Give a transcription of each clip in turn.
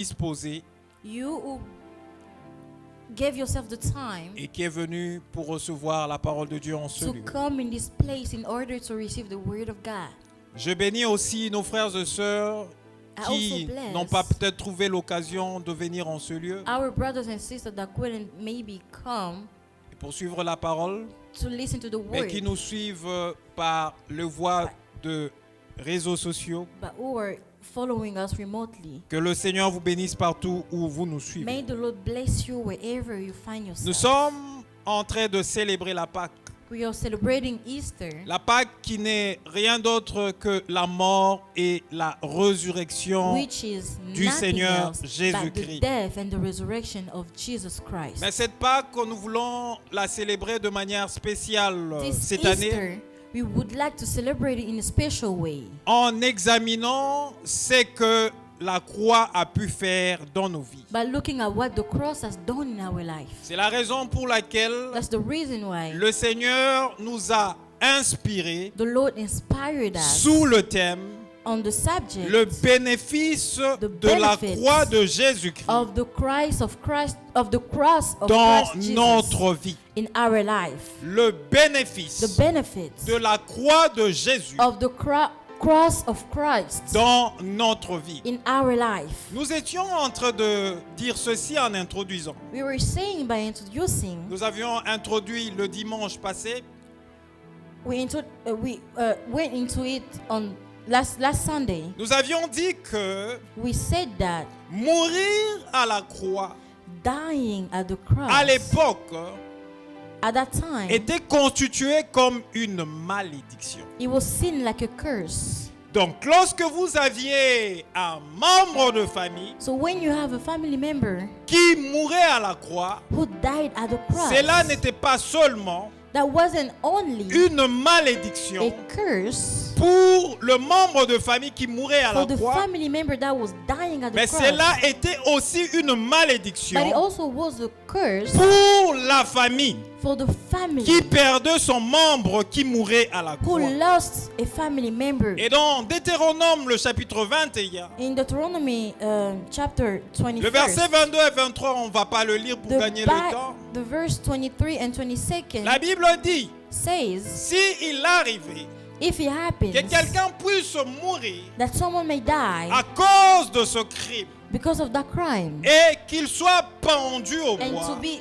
disposé You who gave yourself the time et qui est venu pour recevoir la parole de Dieu en ce to lieu. come in this place in order to receive the word of God. Je bénis aussi nos frères et sœurs I qui also bless n'ont pas peut-être trouvé l'occasion de venir en ce lieu our brothers and sisters that couldn't maybe come pour suivre la parole, to listen to the mais word, qui nous suivent par le voie de réseaux sociaux. but who are following us remotely. Que le Seigneur vous bénisse partout où vous nous May suivez. the Lord bless you wherever you find Nous yourself. sommes en train de célébrer la Pâque. We are celebrating Easter, La Pâque qui n'est rien d'autre que la mort et la résurrection. which is du nothing Seigneur else but the Jésus-Christ. death and the resurrection of Jesus Christ. Mais cette Pâque, nous voulons la célébrer de manière spéciale This cette année Easter, we would like to celebrate it in a special way en examinant ce que la croix a pu faire dans nos vies. by looking at what the cross has done in our life. C'est la raison pour laquelle That's the reason why le Seigneur nous a inspirés the Lord inspired us sous le thème on the subject le bénéfice The de la benefits croix de Jésus-Christ of the cross of dans Christ Jesus notre vie. in our life. Le The bénéfice benefits de la croix de Jésus of the cross of Christ dans notre vie. in our life. Nous étions en train de dire ceci en introduisant. We were saying by introducing, Nous avions introduit le dimanche passé we went into it on last Sunday. nous avions dit que We said that mourir à la croix dying at the cross à l'époque at that time, était constitué comme une malédiction. it was seen like a curse. Donc lorsque vous aviez un membre de famille So when you have a family member qui mourait à la croix, who died at the cross, cela n'était pas seulement that wasn't only une a malédiction curse pour le membre de famille qui mourait à for la the croix, family member that was dying at the mais cross, cela était aussi une but it malédiction also was a curse pour la famille for the family qui perdait son membre qui mourait à la who croix. lost a family member. Et dans Deutéronome, le chapitre 21, In Deuteronomy chapter le verset 21, 22 et 23, on ne va pas le lire pour gagner le temps. the verse 23 and 22 La Bible dit, says, si il arrivait if it happens que quelqu'un puisse mourir that someone may die à cause de ce crime because of that crime et qu'il soit pendu au and to bois, be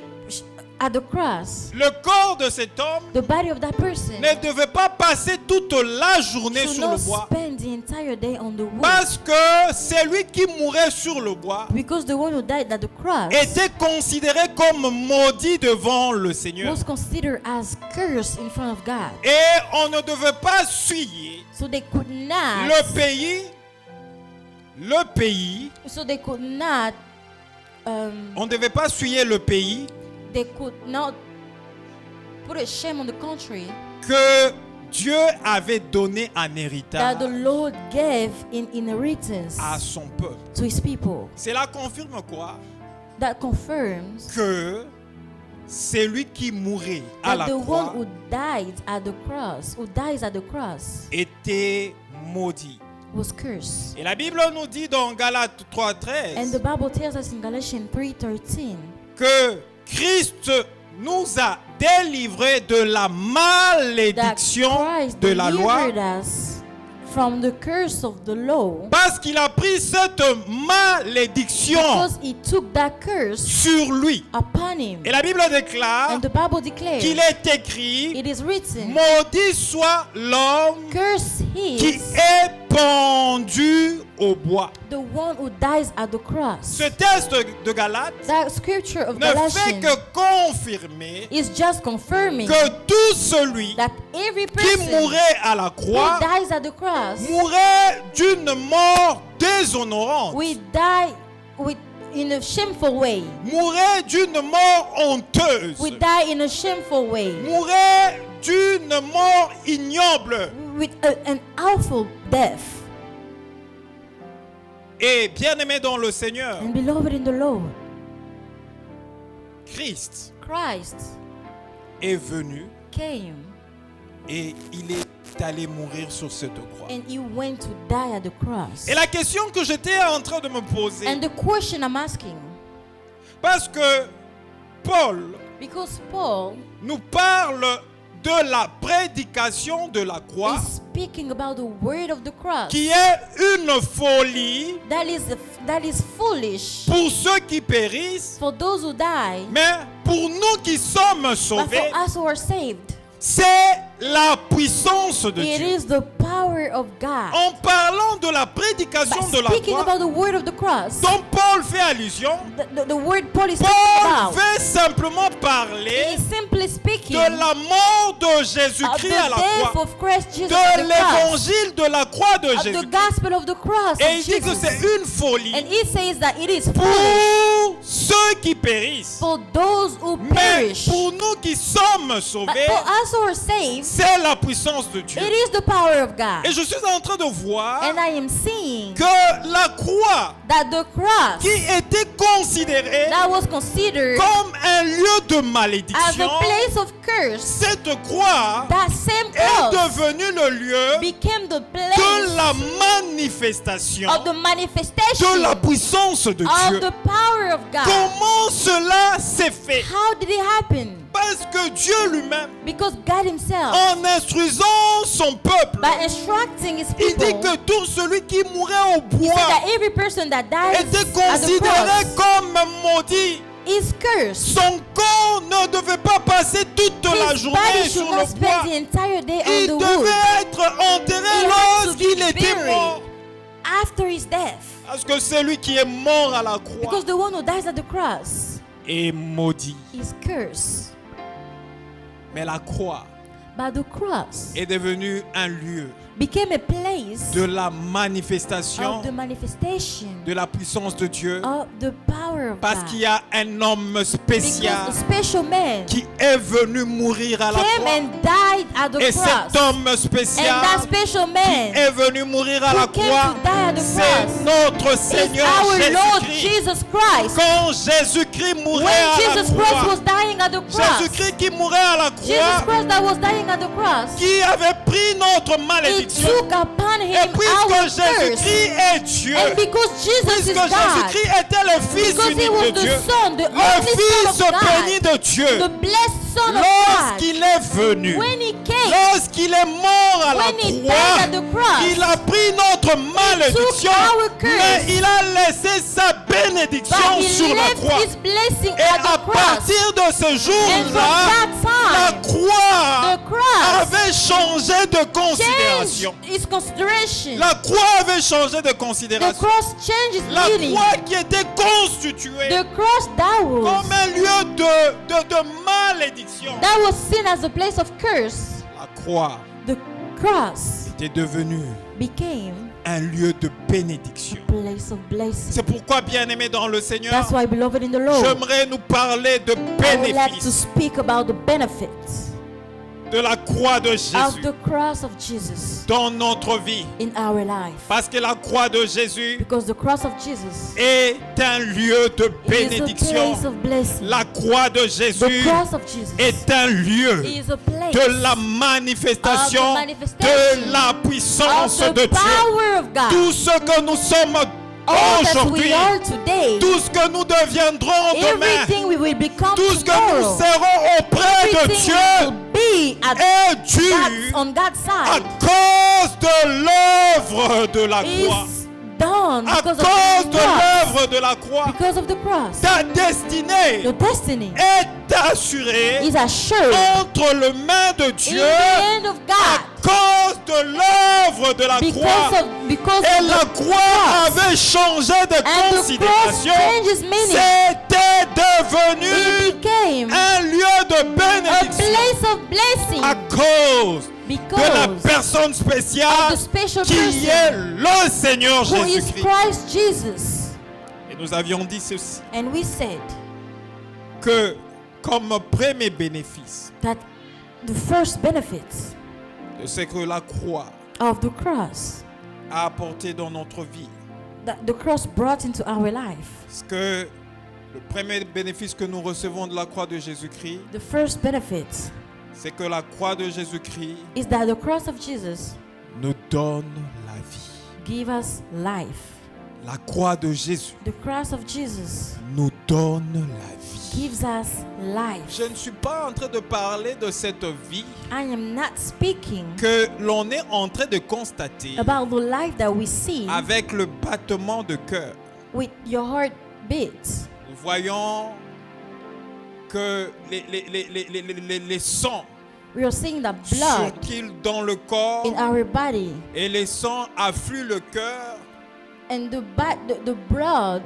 at the cross, le corps de cet homme the body of that person ne devait pas passer toute la journée should sur not le bois, spend the entire day on the wood, parce que celui qui mourait sur le bois because the one who died at the cross était considéré comme maudit devant le Seigneur. was considered as cursed in front of God. Et on ne devait pas suyer So they could not le pays, on ne devait pas suyer le pays they could not put a shame on the country que Dieu avait donné en that héritage the Lord gave in inheritance à son peuple. to his people. Cela confirme quoi? That confirms Que c'est lui qui mourait à that la the one croix who died at the cross, who dies at the cross, était maudit. was cursed. Et la Bible nous dit dans Galates And the 3:13 Bible tells us in Galatians 3:13 que Christ nous a délivrés de la that malédiction Christ de la loi delivered us from the curse of the law parce qu'il a pris cette malédiction because he took that curse sur lui. upon him. Et la Bible déclare And the Bible declares, qu'il est écrit: it is written, maudit soit l'homme curse qui is est pendu au bois. the one who dies at the cross. Ce texte de Galates That scripture of ne fait Galatians que confirmer is just confirming que tout celui that every qui person mourrait à la who croix dies at the cross mourrait d'une mort déshonorante, will die in a shameful way. mourrait d'une mort honteuse, We die in a shameful way. mourrait d'une mort ignoble. With an awful death. Et bien-aimé dans le Seigneur, And beloved in the Lord, Christ Christ est venu came Et il est allé mourir sur cette croix. And he went to die at the cross. Et la question que j'étais en train de me poser, And the question I'm asking, parce que Paul because Paul nous parle de la prédication de la croix, is speaking about the word of the cross. qui est une folie That is foolish pour ceux qui périssent, for those who die, mais pour nous qui sommes but sauvés, for us who are saved, c'est la puissance de it Dieu. is the power of God. En parlant de la prédication By de la speaking croix, about the word of the cross, dont Paul fait allusion, the word Paul is speaking Paul about, veut simplement he parler is simply speaking de la mort de of Jésus-Christ à the la death croix, of Christ Jesus de at the cross, l'évangile de la croix de of the Jésus. gospel of the cross Et of il dit que Jesus. c'est une folie And he says that it is foolish pour ceux qui périssent. for those who Mais perish. pour nous qui sommes But sauvés, for us who are saved, c'est la puissance de Dieu. it is the power of God. Et je suis en train de voir And I am seeing que la croix that the cross qui était considérée that was considered comme un lieu de as malédiction, a place of curse, cette croix that same est cross devenue le lieu became the de place la manifestation of the manifestation de la puissance de of Dieu. the power of God. Comment cela s'est fait? How did it happen? Parce que Dieu lui-même, Because God himself, en instruisant son peuple, by instructing his il dit people, que tout celui qui mourait au he said bois that every person that dies était at the considéré cross comme maudit. is cursed. Son corps ne devait pas passer toute la His journée body sur should not le spend bois. the entire day on Il the wood devait être enterré He had to lorsqu'il be était buried. mort. after his death. Parce que celui qui est mort à la croix Because the one who dies at the cross est maudit. is cursed. Mais la croix But the cross est devenue un lieu became a place de la manifestation of the manifestation de la puissance de Dieu. of the power of Parce qu'il y God. a un homme Because spécial a special man qui est venu mourir à la came croix. and died at the Et cross. cet homme And spécial that special man est venu mourir à la who came croix, to die at the c'est cross notre is Seigneur our Lord Jésus-Christ. Jesus Christ. Quand Jésus-Christ mourait When à la Jesus Christ croix, was dying at the cross, Jésus-Christ qui mourait à la Jesus croix, Christ that was dying at the cross, qui avait pris notre he malédiction. took upon Et him our puisque curse. Jésus-Christ est Dieu, And because Jesus puisque is God, Jésus-Christ était le Fils because he unique was de the Dieu, Son, the le only Fils Son of béni God, de Dieu, the blessed Son of God, lorsqu'il est venu, when he came, lorsqu'il est mort à la when he died at croix, the cross, il a pris notre malédiction, our curse. mais il a laissé sa bénédiction but he sur la left croix. his blessing Et at à the cross. partir de ce And from jour-là, la that time, croix the cross avait changé de considération. changed its consideration. La croix avait changé de The considération. cross changed its La meaning. croix qui était constituée The cross that comme un lieu de malédiction. was seen as a place of curse, La croix the cross était devenue became un lieu de bénédiction. a place of blessing. C'est pourquoi, bien-aimés dans le Seigneur, That's why, beloved in the Lord, j'aimerais nous parler de I would like to bénéfices speak about the benefits de la croix de of Jésus the cross of Jesus dans notre vie. in our life. Parce que la croix de Jésus Because the cross of Jesus est un lieu de is a bénédiction. place of blessing. La croix de The Jésus cross of Jesus est un lieu is a place de la manifestation of the manifestation de la of puissance the de Dieu. power of God. Tout ce que nous sommes All that aujourd'hui, we are today, tout ce que nous deviendrons demain, everything we will become tout ce que nous tomorrow, serons auprès de everything will Dieu be at est dû on God's à side cause de l'œuvre de la croix. is done À because of cause the de cross. l'œuvre de la croix, Because of the cross. ta destinée Your destiny est assurée is assured entre les mains de in Dieu the hand of à God cause de l'œuvre de la croix. because Et of la the croix cross. avait changé de And the cross considération. changes meaning. C'était It devenu became un lieu de a bénédiction place of blessing à cause de la because personne of spéciale the special qui est person le Seigneur who is Jésus-Christ. Christ Jesus. Et nous avions dit ceci, And we said que comme premier bénéfice that the first benefit de ce que la croix of the cross a apporté dans notre vie, that the cross brought into our life, parce que le premier bénéfice que nous recevons de la croix de Jésus-Christ, the first benefit c'est que la croix de Jésus-Christ is that the cross of Jesus nous donne la vie. gives us life. La croix de Jésus The cross of Jesus nous donne la vie. gives us life. Je ne suis pas en train de parler de cette vie I am not speaking que l'on est en train de constater about the life that we see avec le battement de cœur. with your heart beats. Nous voyons que les sangs We are seeing the blood circulent dans le corps in our body, et les sangs affluent le cœur, and the blood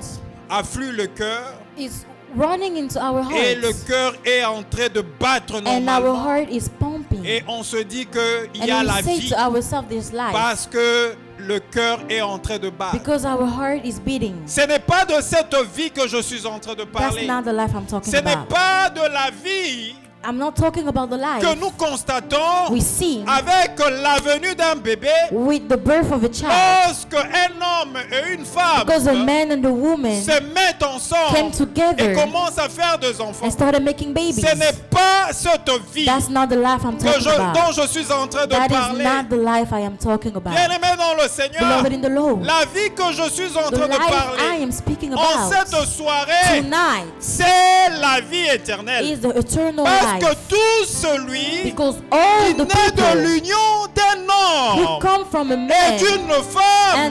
affluent le cœur is running into our et le hearts, cœur est en train de battre and our normalement. heart is pumping. Et on se dit qu'il y a And la we say vie to ourselves, "There's life," parce que le cœur est en train de battre. because our heart is beating. Ce n'est pas de cette vie que je suis en train de That's parler. not the life I'm talking Ce n'est about. pas de la vie I'm not talking about the life que nous constatons we see avec la venue d'un bébé with the birth of a child, lorsque un homme et une femme because the man and the woman se mettent came ensemble et together commencent à faire des enfants. and started making babies. Ce n'est pas cette vie That's not the life I'm que talking about. dont je suis en train de That is parler. not the life I am talking about. Bien-aimé dans le Seigneur, Beloved in the Lord, la vie que je suis en the train de life I parler am speaking en about cette soirée, tonight c'est la vie éternelle. is the eternal Parce que life, tout celui because all qui the naît de people l'union d'un who homme come from a et man d'une and a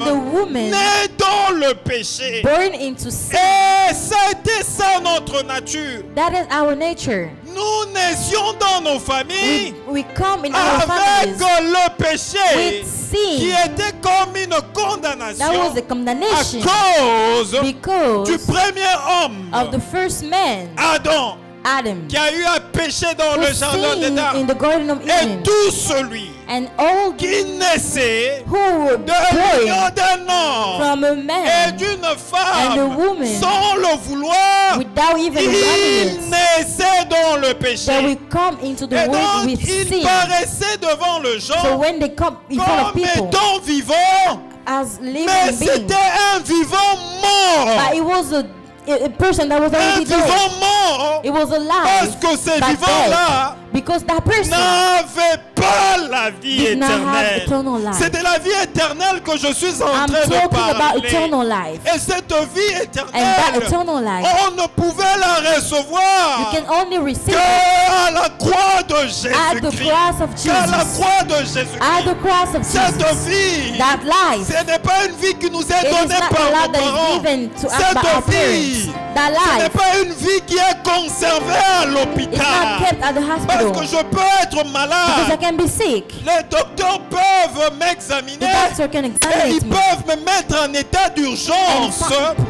femme woman naît dans le péché. born into sin, Et ça a été ça notre nature. that is our nature. Nous naissions dans nos familles We come in our avec families le péché with qui sin. était comme une That condamnation was a à condemnation cause because du premier homme, of the first man, Adam, Adam, qui a eu à pécher dans who le jardin sinned in d'Éden. the Garden of Et Eden, tout celui and all qui naissait who were de l'union born d'un homme from a et man d'une and a femme woman sans le vouloir, without even il wanting it, naissait dans le that péché. we come into the Et world donc, with il sin. paraissait devant le So gens when they come in front of comme people étant vivant, as mais living beings, c'était un vivant mort. but it was a person that was Un already dead. vivant mort It was parce alive, que ces but vivants-là dead, because that person n'avaient pas la vie did not have éternelle. eternal life. C'est de la vie éternelle que je suis en I'm train de talking about parler. eternal life. Et cette vie And that éternelle, eternal life, on ne pouvait la you recevoir can only receive it qu'à la croix de at the Jésus-Christ. cross of Qu'à la Jesus. croix de At Jésus-Christ. the cross of Cette Jesus. vie, That life, ce n'est pas une vie qui nous est it is donnée not par a nos life that is parents. given to us by our Cette parents. vie, That ce n'est life pas une vie qui est conservée à is l'hôpital. not kept at the Parce hospital que je peux être because I malade. can be sick. Les docteurs peuvent The m'examiner doctor can et examine ils me peuvent me mettre en état and d'urgence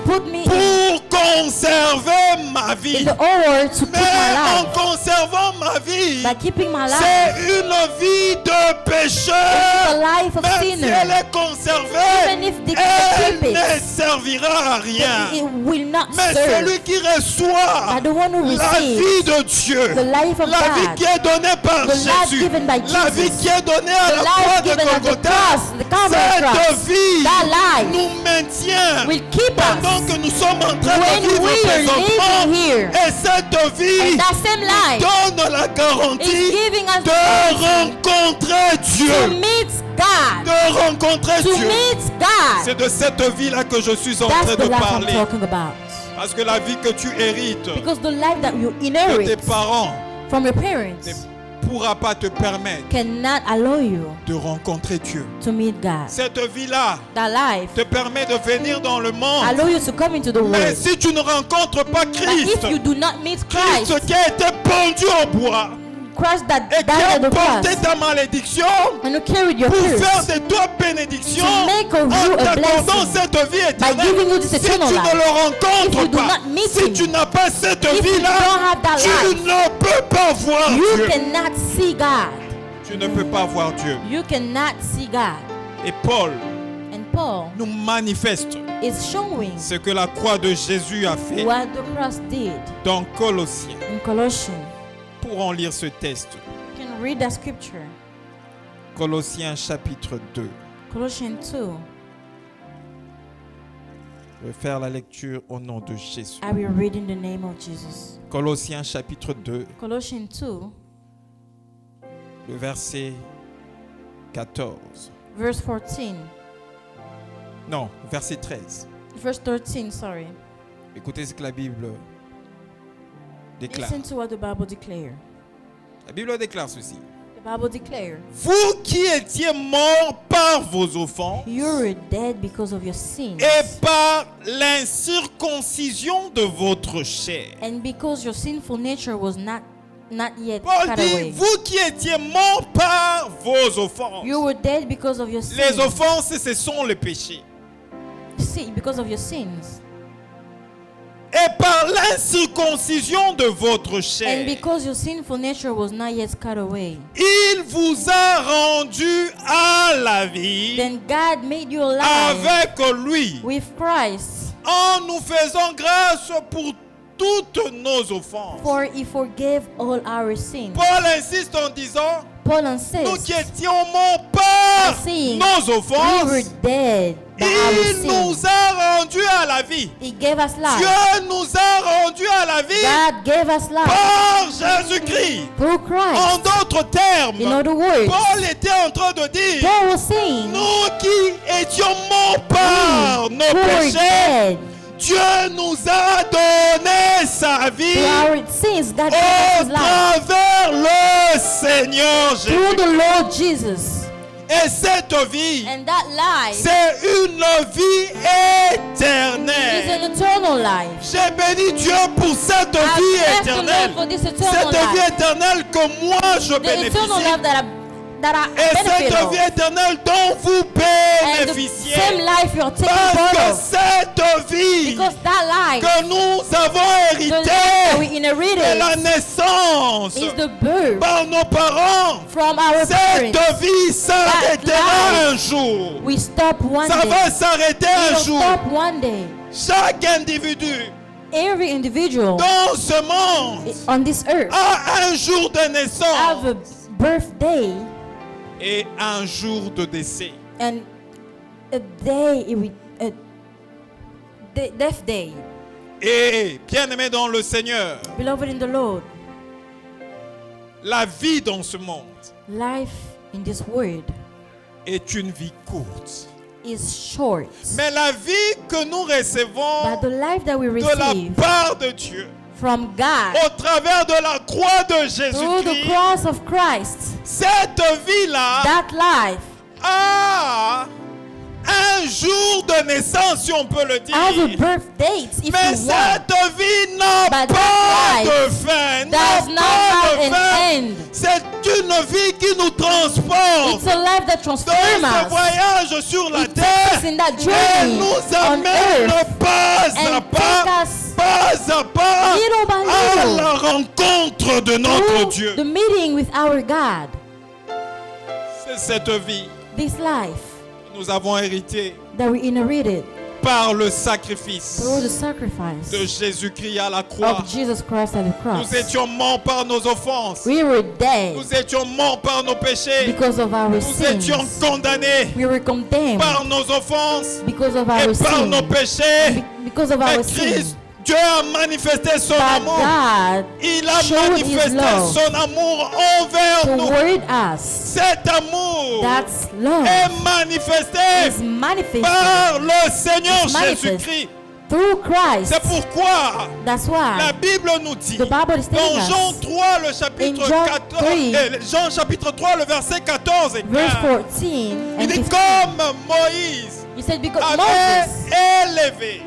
put me pour conserver ma in vie. the OR to keep Mais my en life. conservant ma vie, By keeping my life, c'est une vie de the pécheur. life of Même si sinner. elle est conservée, Even if they elle keep it, ne servira à rien. it will not Mais serve. celui qui reçoit But the one who la receives vie de Dieu, the life of la vie God, qui est donnée par the life Jésus, given by la vie Jesus, qui est donnée à the la croix life de given at the Golgotha, cross, the Calvary cette cross, vie that life nous maintient will keep pendant us que nous sommes en train when de vivre we are présentement. living here. Et cette vie And that same life donne la is garantie giving us de the rencontrer to Dieu. meet God. De rencontrer To Dieu. meet God. C'est de cette vie-là que je suis en That's train the de life I'm parler. talking about. Parce que la vie que tu hérites Because the life that you de tes inherit parents from your parents ne pourra pas te permettre cannot allow you de rencontrer Dieu. to meet God. Cette vie-là That life te permet de venir dans le monde. allow you to come into the Mais world. si tu ne rencontres pas But Christ, if you do not meet Christ, Christ qui a été pendu au bois Christ that et qui died a at the porté cross, ta malédiction and you carried your pour curse, faire de toi bénédiction to make of you en a t'accordant blessing cette vie éternelle. giving you this Si tu eternal ne life. le If rencontres you do pas, not meet si him, tu n'as pas cette if you vie-là, don't have that tu life, ne peux pas voir you Dieu. cannot see God. Tu ne peux pas voir Dieu. You cannot see God. Et Paul And Paul nous manifeste is showing ce que la croix de Jésus a fait what the cross did dans Colossiens. in Colossians. Pourrons lire ce texte. You can read that scripture. Colossiens chapitre 2. Colossians 2. Je vais faire la lecture au nom de Jésus. I will read in the name of Jesus. Colossiens chapitre 2, Colossians 2, le verset 14. verse 14. Non, verset 13. Verse 13, sorry. Écoutez ce que la Bible déclare. Listen to what the Bible declares. La Bible déclare ceci. The Bible declares, Vous qui étiez morts par vos offenses you were dead because of your sins, et par l'incirconcision de votre chair. and because your sinful nature was not yet Paul cut dit, away. vous qui étiez morts par vos offenses. You were dead because of your Les sins. offenses, ce sont les péchés. See, because of your sins. Et par l'incirconcision de votre And chair, because your sinful nature was not yet cut away. il vous a rendu à la vie Then God made you alive avec lui, with Christ, en nous faisant grâce pour toutes nos offenses. for he forgave all our sins. Paul insiste en disant, Paul nous insists, qui étions morts par saying, nos we offenses, were dead by our il sins. nous a rendus à la vie. He gave us life. Dieu nous a rendus à la vie God gave us life par Jésus-Christ. through En Christ. d'autres termes, In other words, Paul était en train de dire, Paul was saying, nous qui étions morts par nos who were péchés, dead Dieu nous a donné sa vie to our sins, God gave au us his life travers le Seigneur through Jésus. the Lord Jesus. Et cette vie, And that life c'est une vie is éternelle. an eternal life. J'ai béni Dieu pour cette I vie bless the éternelle. Lord for this eternal Cette vie life. éternelle que moi je The eternal bénéficie. life that I Et benefit cette of. vie éternelle dont vous And the bénéficiez. same life you're taking Parce part que of. cette vie Because that life, que nous avons the life that we héritée de la inherited, naissance is the birth par nos parents, from our cette parents. vie s'arrêtera un jour. We stop one Ça day. va s'arrêter un We'll jour. stop one day. Chaque individu Every individual dans ce monde on this earth a un jour de have naissance a birthday et un jour de décès. and a day, a death day. Et bien-aimé dans le Seigneur, Beloved in the Lord, la vie dans ce monde life in this world est une vie courte. is short. Mais la vie que nous recevons But the life that we de la receive part de Dieu, from God au travers de la croix de through the Jésus-Christ, cross of Christ, cette vie-là that life a un jour de naissance, si on peut le dire. has a birth date, if Mais you want. cette vie n'a But pas that de life fin. does N'a not pas have de an fin. end. C'est une vie qui nous transporte It's a life that dans transforms ce us. voyage sur la It terre takes us in that et journey nous on amène earth pas à and pas, take us pas à pas little by à little la rencontre de notre through Dieu. the meeting with our God. C'est cette vie This life que nous avons héritée that we inherited par le sacrifice through the sacrifice de Jésus-Christ à la croix. of Jesus Christ at the cross. Nous étions morts par nos offenses. We were dead Nous étions morts par nos péchés. because of our Nous sins. étions condamnés We were condemned par nos offenses because of et our par sins. nos péchés. Because of Mais our sins. Christ, Dieu a manifesté son But amour. God Il a showed his manifesté love son amour envers nous. toward us. Cet amour That's love est manifesté is manifested par le Seigneur It's manifest. Jésus-Christ. through Christ. C'est pourquoi That's la why Bible nous dit the Bible is telling dans Jean us 3, le chapitre in John 14, 3, Jean chapitre 3, le verset 14 et 15. verse 14 Il and dit 15. comme Moïse He said because avait Moses élevé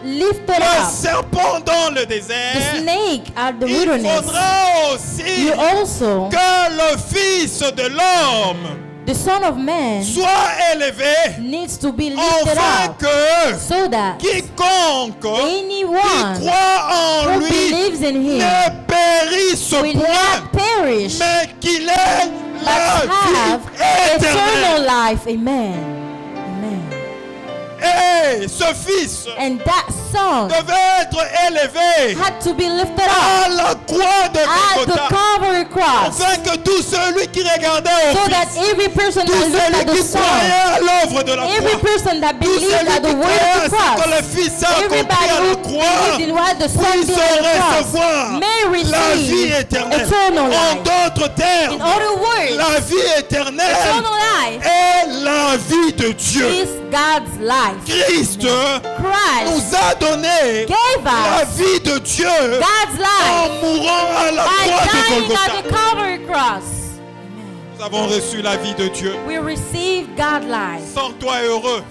lifted le up serpent dans le the désert, snake at the il wilderness, faudra aussi you also, que le Fils de l'homme the Son of Man, soit élevé, needs to be lifted afin up que so that quiconque qui anyone croit en who lui believes in Him ne périsse will point, not perish mais qu'il ait but la have vie eternal éternelle. life. Amen. Amen. Et ce Fils And that Son devait être élevé had to be lifted up à la croix de at the Golgotha, Calvary cross afin que tout celui qui regardait au so that Fils, every person tout that looked at celui the qui Son, croyait à l'œuvre de la every croix, person that tout believed celui at the qui word croyait of à the ce que cross, le Fils a accompli everybody à la who croix believed in what the Son puissent did on the cross recevoir may la vie receive éternelle. eternal En life. d'autres In termes, other words, la vie éternelle eternal life est la vie de Dieu. is God's life. Christ Christ nous a donné gave la us vie de Dieu God's en life mourant à la by croix de dying Golgotha. on the Calvary cross. Nous avons reçu la vie de Dieu. We receive God's life. Sens-toi heureux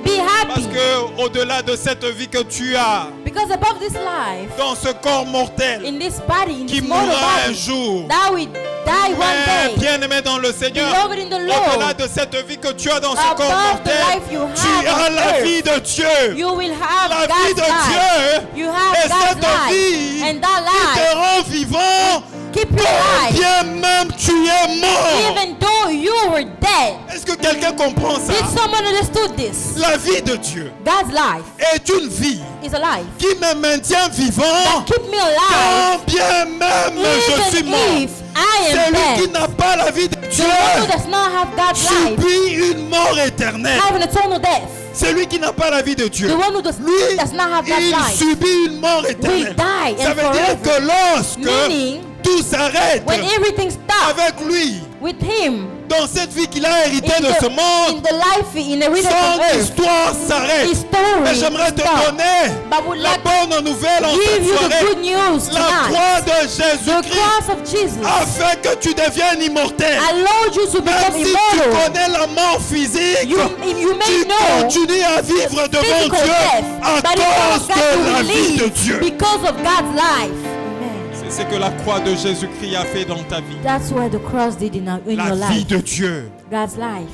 Be parce happy. que au-delà de cette vie que tu as Because above this life, dans ce corps mortel in this body, in qui this mortal mourra un body, jour, that we die one mais day. bien-aimé dans le Seigneur, Beloved in the Lord, au-delà de cette vie que tu as dans ce above corps the mortel, life you tu have as on la earth, vie de Dieu. you will have La vie God's de life. Dieu. You have Et God's cette life. vie And that qui te life, rend vivant, keep you alive, bien même tu es mort. even though you were dead. Est-ce que quelqu'un comprend ça? Did someone understood this? La vie de Dieu God's life est une vie is a life qui me maintient vivant that keep me alive, quand bien même je suis even mort. if I am Celui qui dead. n'a pas la vie de Dieu The one who does not have God's life subit une mort éternelle. have an eternal death. Celui qui n'a pas la vie de Dieu, The one who does lui, not have God's il life subit une mort éternelle. die Ça and veut dire forever. que lorsque Meaning, tout s'arrête when everything stops avec lui, with him dans cette vie qu'il a héritée in de ce the monde, life in the rhythm son of earth, histoire s'arrête. his story Mais j'aimerais te stops. donner But would la like bonne nouvelle en give cette you the soirée. good news La tonight. croix de The Jésus-Christ cross of Jesus a fait que tu deviennes immortel. allowed you to Même become si tu immortal. connais la mort physique, You may tu know continues à vivre devant physical Dieu death, à but you cause got de to la vie de live Dieu. because of God's life. Amen. C'est ce que la croix de Jésus-Christ a fait dans ta vie. That's what the cross did in your La vie life. de Dieu, God's life.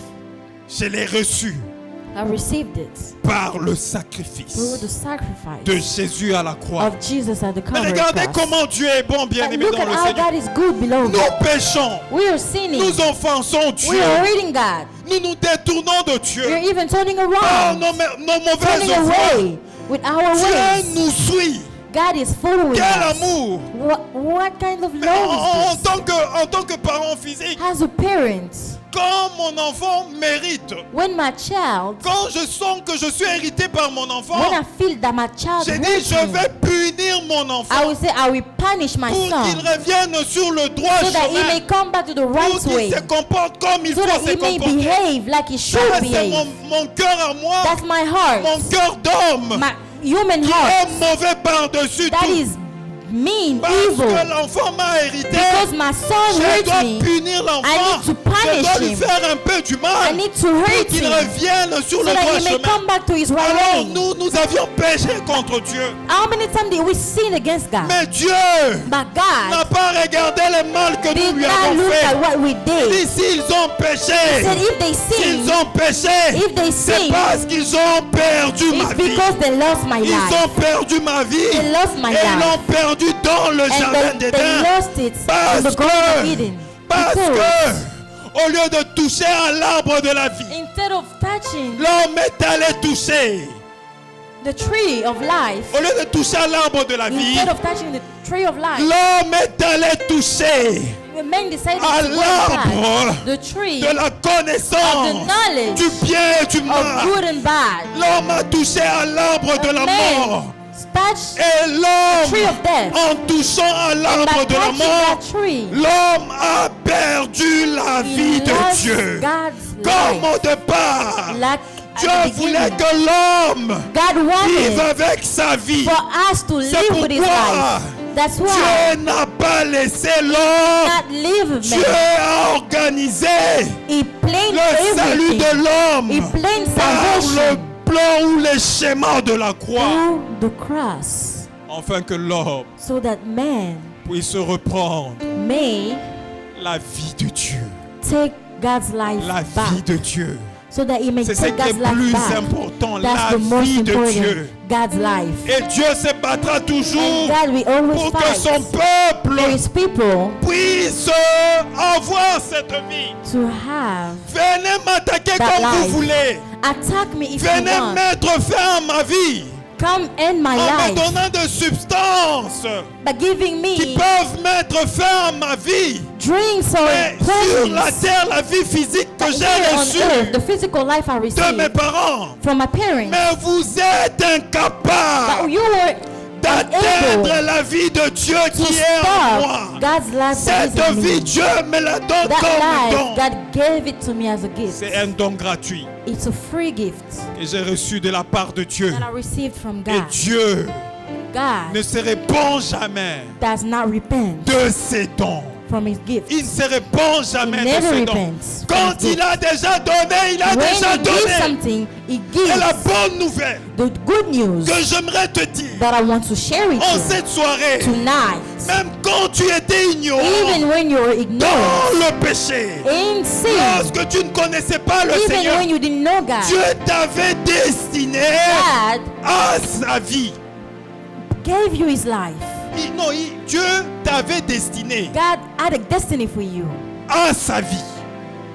je l'ai reçue I received it par le through sacrifice the sacrifice de Jésus à la croix. of Jesus at the Mais Calvary regardez cross. comment Dieu est bon, And bien-aimé look dans at le how Seigneur. God is good, beloved. Nous péchons, We are sinning. nous offensons Dieu, We are reading God. nous nous détournons de Dieu. We are even turning Par around, nos mauvaises turning voies, away with our Dieu ways. nous suit. God is following Quel us. amour! What kind of Mais love en is this? tant que parent physique, As a parent, quand mon enfant mérite, when my child, quand je sens que je suis hérité par mon enfant, when I feel that my child j'ai dit hurts je me, vais punir mon I enfant will say I will punish my pour qu'il son revienne sur le droit so that he may chemin, come back to the pour right qu'il way, se comporte comme il so faut that se he may comporter. behave like he Ça, should c'est behave. mon cœur à moi, That's my heart, mon cœur d'homme, my human qui heart. est mauvais par-dessus That tout. is mean, Parce evil. que l'enfant m'a hérité, Because my son je hurt dois me, punir I l'enfant, need to je punish dois lui him. faire un peu du I mal need to pour hurt qu'il him revienne sur so le that droit he may chemin. come back to his right Alors way. nous avions péché contre Dieu. How many times did we sin against God? Mais Dieu But n'a God pas regardé le mal que nous did lui not avons look at fait. what we Il did. dit s'ils ont He péché, said if they sin, s'ils ont péché, if they c'est sin, parce qu'ils ont perdu ma it's vie. because they lost my Ils life. ont perdu ma vie They lost my et ils life. l'ont perdu dans le jardin And they d'Éden. lost it in Parce the Garden of Eden. Parce Because que, au lieu de toucher à l'arbre de la vie, instead of touching l'homme est allé toucher. the tree of life, Au lieu de toucher à l'arbre de la vie, instead of touching the tree of life, l'homme est allé toucher the man decided à to go and l'arbre touch the tree de la of connaissance the knowledge du bien et du of mal. good and bad. L'homme a touché à l'arbre de la mort. Man touched Et tree l'homme, of death. en touchant à And by l'arbre de la touching mort, that tree, l'homme a perdu la vie he de lost Dieu. God's Comme life. au départ, Like Dieu at the voulait beginning, que l'homme God vive wanted avec sa vie. for us to C'est live with his pourquoi life. That's why Dieu n'a pas laissé l'homme. not live Dieu man. a organisé He planned le salut everything. de l'homme He planned par le salvation plan ou les schémas de la croix, through the cross, afin que l'homme so that man puisse reprendre may la vie de Dieu. take God's life La back. vie de Dieu. So that he may C'est ce take qui est God's life plus back. important, That's la the most vie de important. Dieu. God's life. Et Dieu se battra toujours And God will always pour que fight son for peuple his people puisse avoir cette vie. to have. Venez m'attaquer That comme life. vous voulez. Attack me if you Venez want. mettre fin à ma vie. come in my en me life donnant de substances by giving qui me peuvent mettre fin à ma vie. drinks or Mais sur la blessings. terre, la vie physique que But j'ai here on reçue earth, the physical life I de mes received parents. from my parents, Mais vous êtes but incapables you were d'atteindre unable la vie de Dieu to qui est en moi. stop God's life that is Cette in vie, me. Dieu me la donne That comme life, don. God gave it to me as a gift. C'est un don gratuit It's a free gift que j'ai reçu de la part de Dieu. that I received from Et God. Dieu ne God se répand jamais does not repent de ses dons. from his gifts. Il ne se répand jamais He de never ses dons. repents from Quand his il a déjà donné, il a déjà When he gives donné. something, he Et la gives bonne nouvelle the good news que j'aimerais te dire that I want to share with en you cette soirée, tonight. même quand tu étais ignorant Even when you're dans ignorant le péché, in sin, lorsque tu ne connaissais pas le even Seigneur, when you didn't know God, Dieu t'avait destiné God à sa vie. gave you his life. Dieu t'avait destiné God had a destiny for you, à sa vie.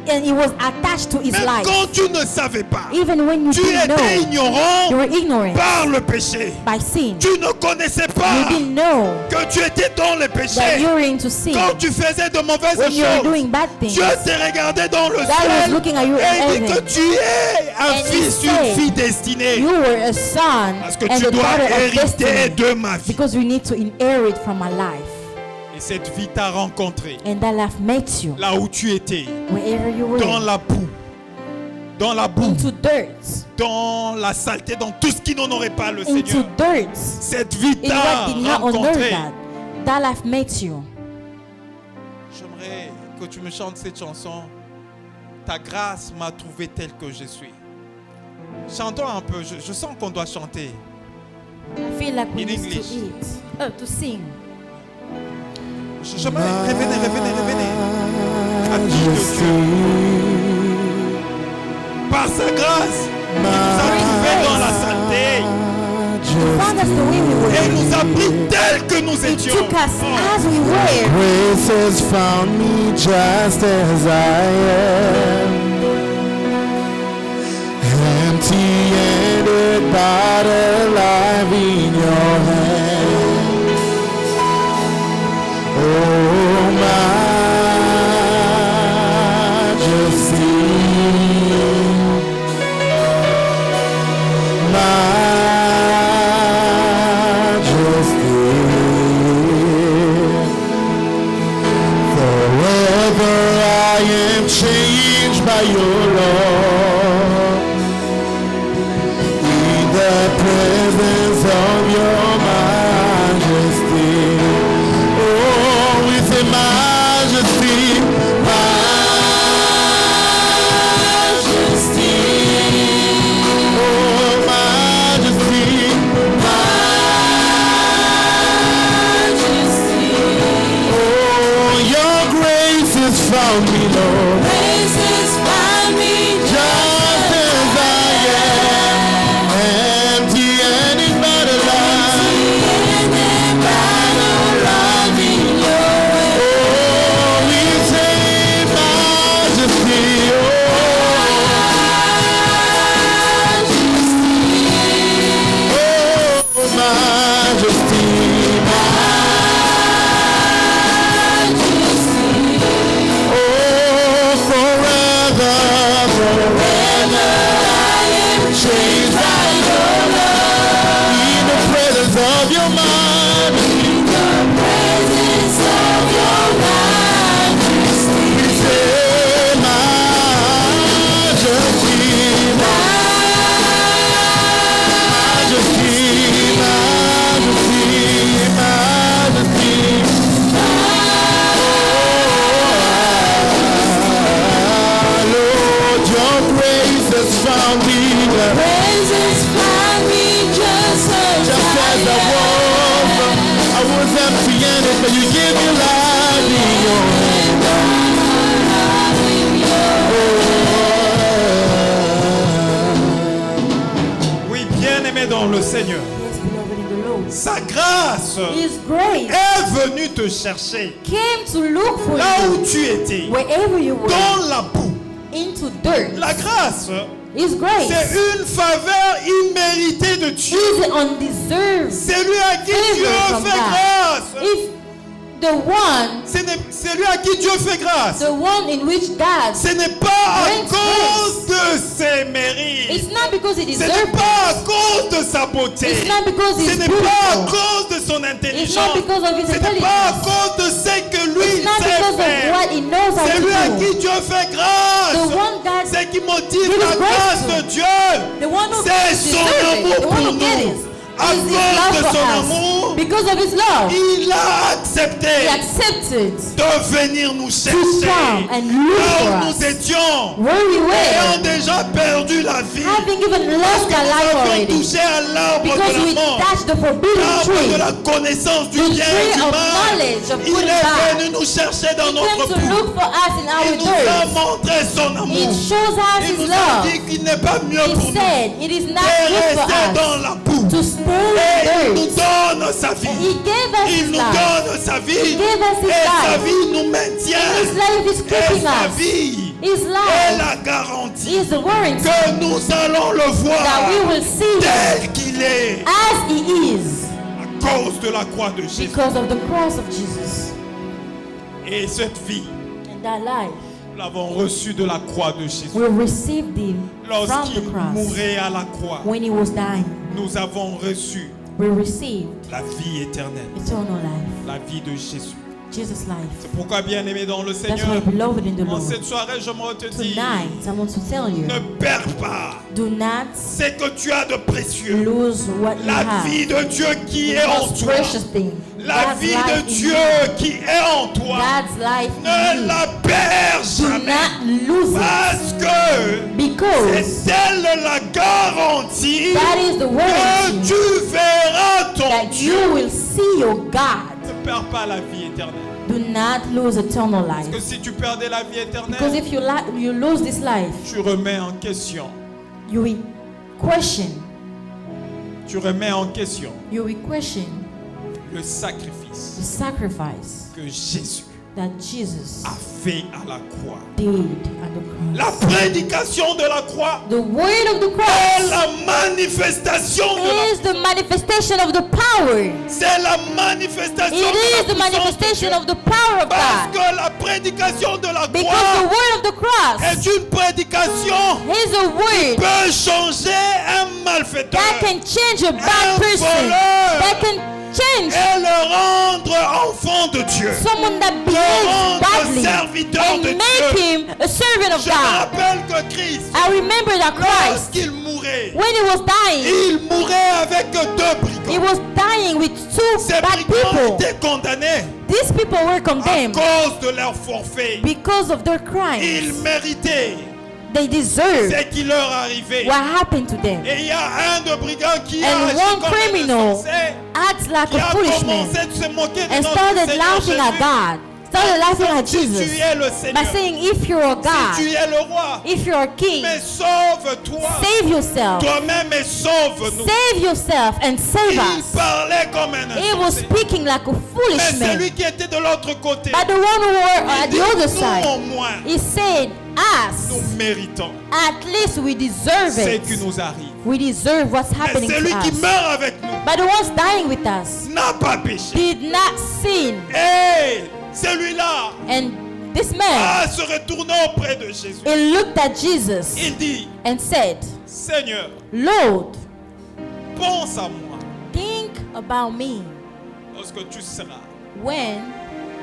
and it was attached to his Même life. quand tu ne savais pas, Even when you tu didn't étais know, ignorant you were ignorant par le péché. by sin. Tu ne connaissais You pas didn't know que tu étais dans le that péché. you were into sin. Quand tu faisais de mauvaises When you were choses, doing bad things, Dieu te regardait dans le God was ciel looking at you in et dit que heaven. tu es un And he fils, une said, fille destinée. you were a son Parce que and tu a dois daughter of hériter destiny, de ma vie. because we need to inherit from our life. Et cette vie t'a rencontré And that life makes you là où tu étais, wherever you were, dans la boue, dans la boue, into dirt, dans la saleté, dans tout ce qui n'honorait pas le into Seigneur. dirt, Cette vie in t'a what did not honor rencontré. God. That life makes you. J'aimerais que tu me chantes cette chanson. Ta grâce m'a trouvé tel que je suis. Chantons un peu. Je sens qu'on doit chanter. I feel like we In need English. to eat, to sing. J'aimerais, revenez. À qui de Dieu. Par sa grâce, il nous a trouvés dans la saleté. He found us the way we were. Et il nous a pris tels que nous He étions. took us as we were. Grace has found me just as I am, empty-handed but alive in your hand. Oh, majesty, forever I am changed by your love. In the presence of your majesty. Oh, with a majesty, majesty. Oh, majesty, majesty. Oh, your grace has found me, Lord. Grace has found me Just as I am, empty-handed but alive. Oh, we say majesty, oh, majesty, oh, forever I am changed by your love. In the presence of your majesty, we say majesty, majesty, majesty, Lord, your grace has found me. Just as I was empty-handed, but you gave me life in your hand. Oui, bien-aimé dans le Seigneur. Yes, beloved in the Lord. Sa grâce His grace est venue te chercher came to look for là où you tu étais, wherever you were, dans la boue. into dirt. La grâce His grace C'est une faveur imméritée de Dieu. is undeserved C'est lui à qui Dieu favor from fait God. grâce. If the one, C'est lui à qui Dieu fait grâce. the one in which God, Ce n'est pas à Grant cause de ses mérites. it's not because he Ce deserves n'est it. pas à cause de sa beauté. It's not because Ce he's n'est pas à beautiful. cause de son It's intelligence. not because of his Ce n'est pas à intelligence. cause de ce que lui It's not sait because of faire. what he knows how C'est to lui à do. qui Dieu fait The grâce. one God, C'est qui motive He is la grâce grateful. de Dieu. the one who C'est son deserves it, amour the one pour who gets nous. it, À is his cause love de for son us. amour, Because of his love, il a he accepté accepted de venir nous to chercher. come and look Là où for nous us étions, where we ayant were, déjà perdu la vie. having even Parce lost que our nous life avions already. touché à l'arbre Because de we la mort, touched the forbidden l'arbre de tree. la connaissance du The bien et tree du of mal. knowledge of Il good and est bad. venu nous chercher dans He notre came to boue. look for us in Il our nous a dirt. montré son It amour. shows us Il his nous a love. dit qu'il n'est pas mieux He pour nous said it is not de good for rester us dans la boue. to stay Et il in nous dirt. donne sa vie. He gave us Il his nous life. donne sa vie. gave us his Et sa life. vie nous maintient. His life is Et keeping sa us. vie His est life la garantie is the warranty que nous allons le that voir we will see him tel qu'il est as he is à cause de la croix de Jésus. because of the cross of Jesus. Et cette vie, And that life, nous l'avons reçue de la croix de Jésus. we received him from the Lorsqu'il cross. mourait à la croix, When he was dying, nous avons reçu we received la vie éternelle, eternal life, la vie de Jésus. Jesus' life. C'est pourquoi, bien-aimé dans le That's Seigneur, why, beloved in the en Lord, cette soirée, j'aimerais te dire, tonight I want to tell you, ne perds pas do not ce que tu as de précieux. lose what you La have. vie de Dieu qui The est en most toi. precious thing. La God's vie life de in Dieu you. qui est en toi. God's life in Ne you. la perds Do jamais. not lose it, Parce que because c'est elle la garantie that is the que warranty tu verras ton that Dieu. you will see your God. Ne perds pas la vie éternelle. Do not lose eternal Parce que life, si tu perdais la vie because éternelle, if you lose this life, tu remets en question. you will question. Tu remets en question You will question le sacrifice the sacrifice que Jésus that Jesus a fait à la croix. did on the La cross. prédication de la croix The word of the est cross la manifestation de la is the manifestation of the power. C'est la manifestation It de la is the puissance de manifestation Dieu. of the power of Parce God. que la prédication de la Because the croix word of the cross est une prédication is a word peut changer un malfaiteur that can change a bad Un person, voleur. that can change et le rendre enfant de Dieu. someone that behaves rendre badly serviteur and de make Dieu. him a servant of Je me God. rappelle que Christ, I remember that Christ, lorsqu'il mourait, when he was dying, il mourait avec deux he brigands. was dying with two Ces bad brigands people. étaient condamnés These people were à condemned cause de leur forfait. because of their Ils crimes. méritaient They deserved ce qui leur arrivait. what happened to them. Et il y a un de brigands qui a And agi one comme un criminal insensé, acts like qui a a foolish man commencé à se moquer de and notre started Seigneur laughing at Jésus. God, started laughing at Si Jesus tu es le by Seigneur, saying, if you're a si God, tu es le roi, if you're a king, mais sauve-toi save yourself. toi-même et sauve-nous. Save yourself and save Il us. parlait comme un He was insensé. speaking like a Mais foolish man. celui qui était de l'autre côté, But the one who were il at dit, the other nous side, au moins, he said, nous us, méritons at least we deserve ce qui it. nous arrive. We deserve what's Mais happening celui to qui us. meurt avec nous But the ones dying with us n'a pas péché. did not sin. Et celui-là, And this man, se retournant auprès de Jésus, he looked at Jesus il dit, and said, Seigneur, Lord, pense à moi think about me lorsque tu seras when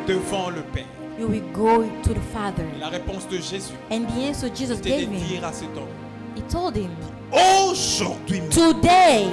devant le Père. you will go to the Father. Et la réponse de Jésus And the answer Jesus était de gave him, dire à cet homme, he told him, aujourd'hui, today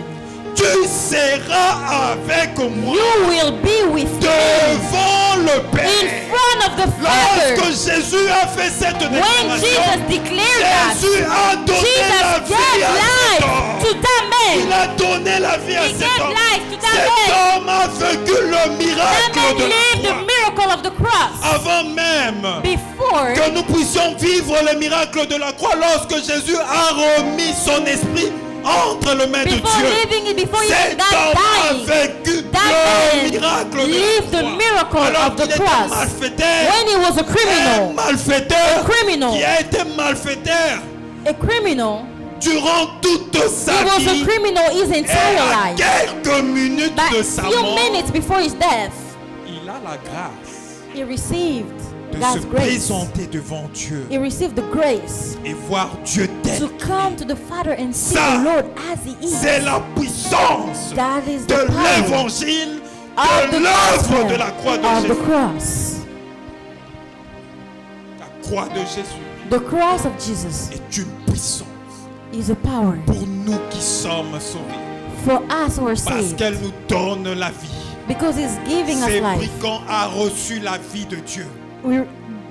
tu seras avec moi you will be with me devant le in Père. front of the Father. Lorsque Jésus a fait cette When déclaration, Jesus declared that, Jésus a donné la Jesus vie gave à cet life homme. to that Il man. a donné la vie à He cet gave homme. life to that Cet man. homme a vécu le That miracle man de lived la the croix. miracle of the cross Avant même before que nous puissions vivre le miracle de la croix, lorsque Jésus a remis son esprit entre les mains de before Dieu, living it, before he cet got homme a dying. vécu That le man miracle de lived la the croix. miracle Alors of the qu'il était cross. malfaiteur, When he was a un criminal, malfaiteur criminal. qui a été malfaiteur, a criminal durant toute He sa was a vie. criminal his Et entire à life. quelques minutes But de sa few mort, minutes before his death, il a la grâce he received de God's se grace. présenter devant Dieu He received the grace et voir Dieu tel to qu'il come est. to the Father and see Ça, the Lord as he is. C'est la puissance That is de the power l'évangile, of de the l'œuvre de la gospel croix de of the Jésus. cross. La croix de Jésus The cross of Jesus est une puissance is a power pour nous qui sommes sauvés. for us who are Parce saved qu'elle nous donne la vie. because he's giving us Ce life. brigand a reçu la vie de Dieu.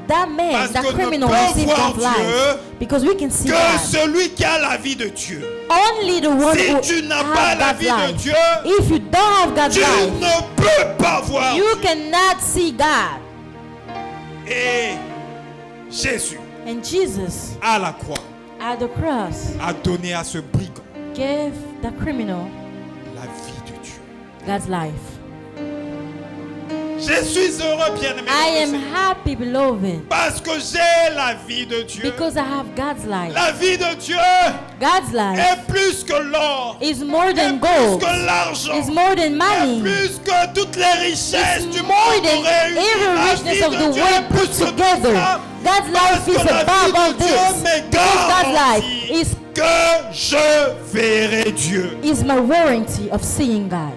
That man, Parce that que nous criminal pouvons received voir God's life Dieu because we can see Que God. celui qui a la vie de Dieu, Only the one si who tu n'as pas has la God's vie de life. Dieu, If you don't have God's tu life, ne peux pas voir you Dieu. cannot see God. Et Jésus, And Jesus à la croix, at the cross a donné à ce brigand gave the criminal la vie de Dieu. God's life. Je suis heureux, bien-aimé, I am happy, beloved, parce que j'ai la vie de Dieu. because I have God's life. La vie de Dieu God's life est plus que l'or, is more est than plus gold, que l'argent, is more than est money, plus que toutes les richesses it's du more monde than réunies. every La richness vie of de the Dieu world est plus put que tout together. ça. God's Parce life que is la above vie all de Dieu this. m'est Because God's life garantie is que je verrai Dieu. my warranty of seeing God.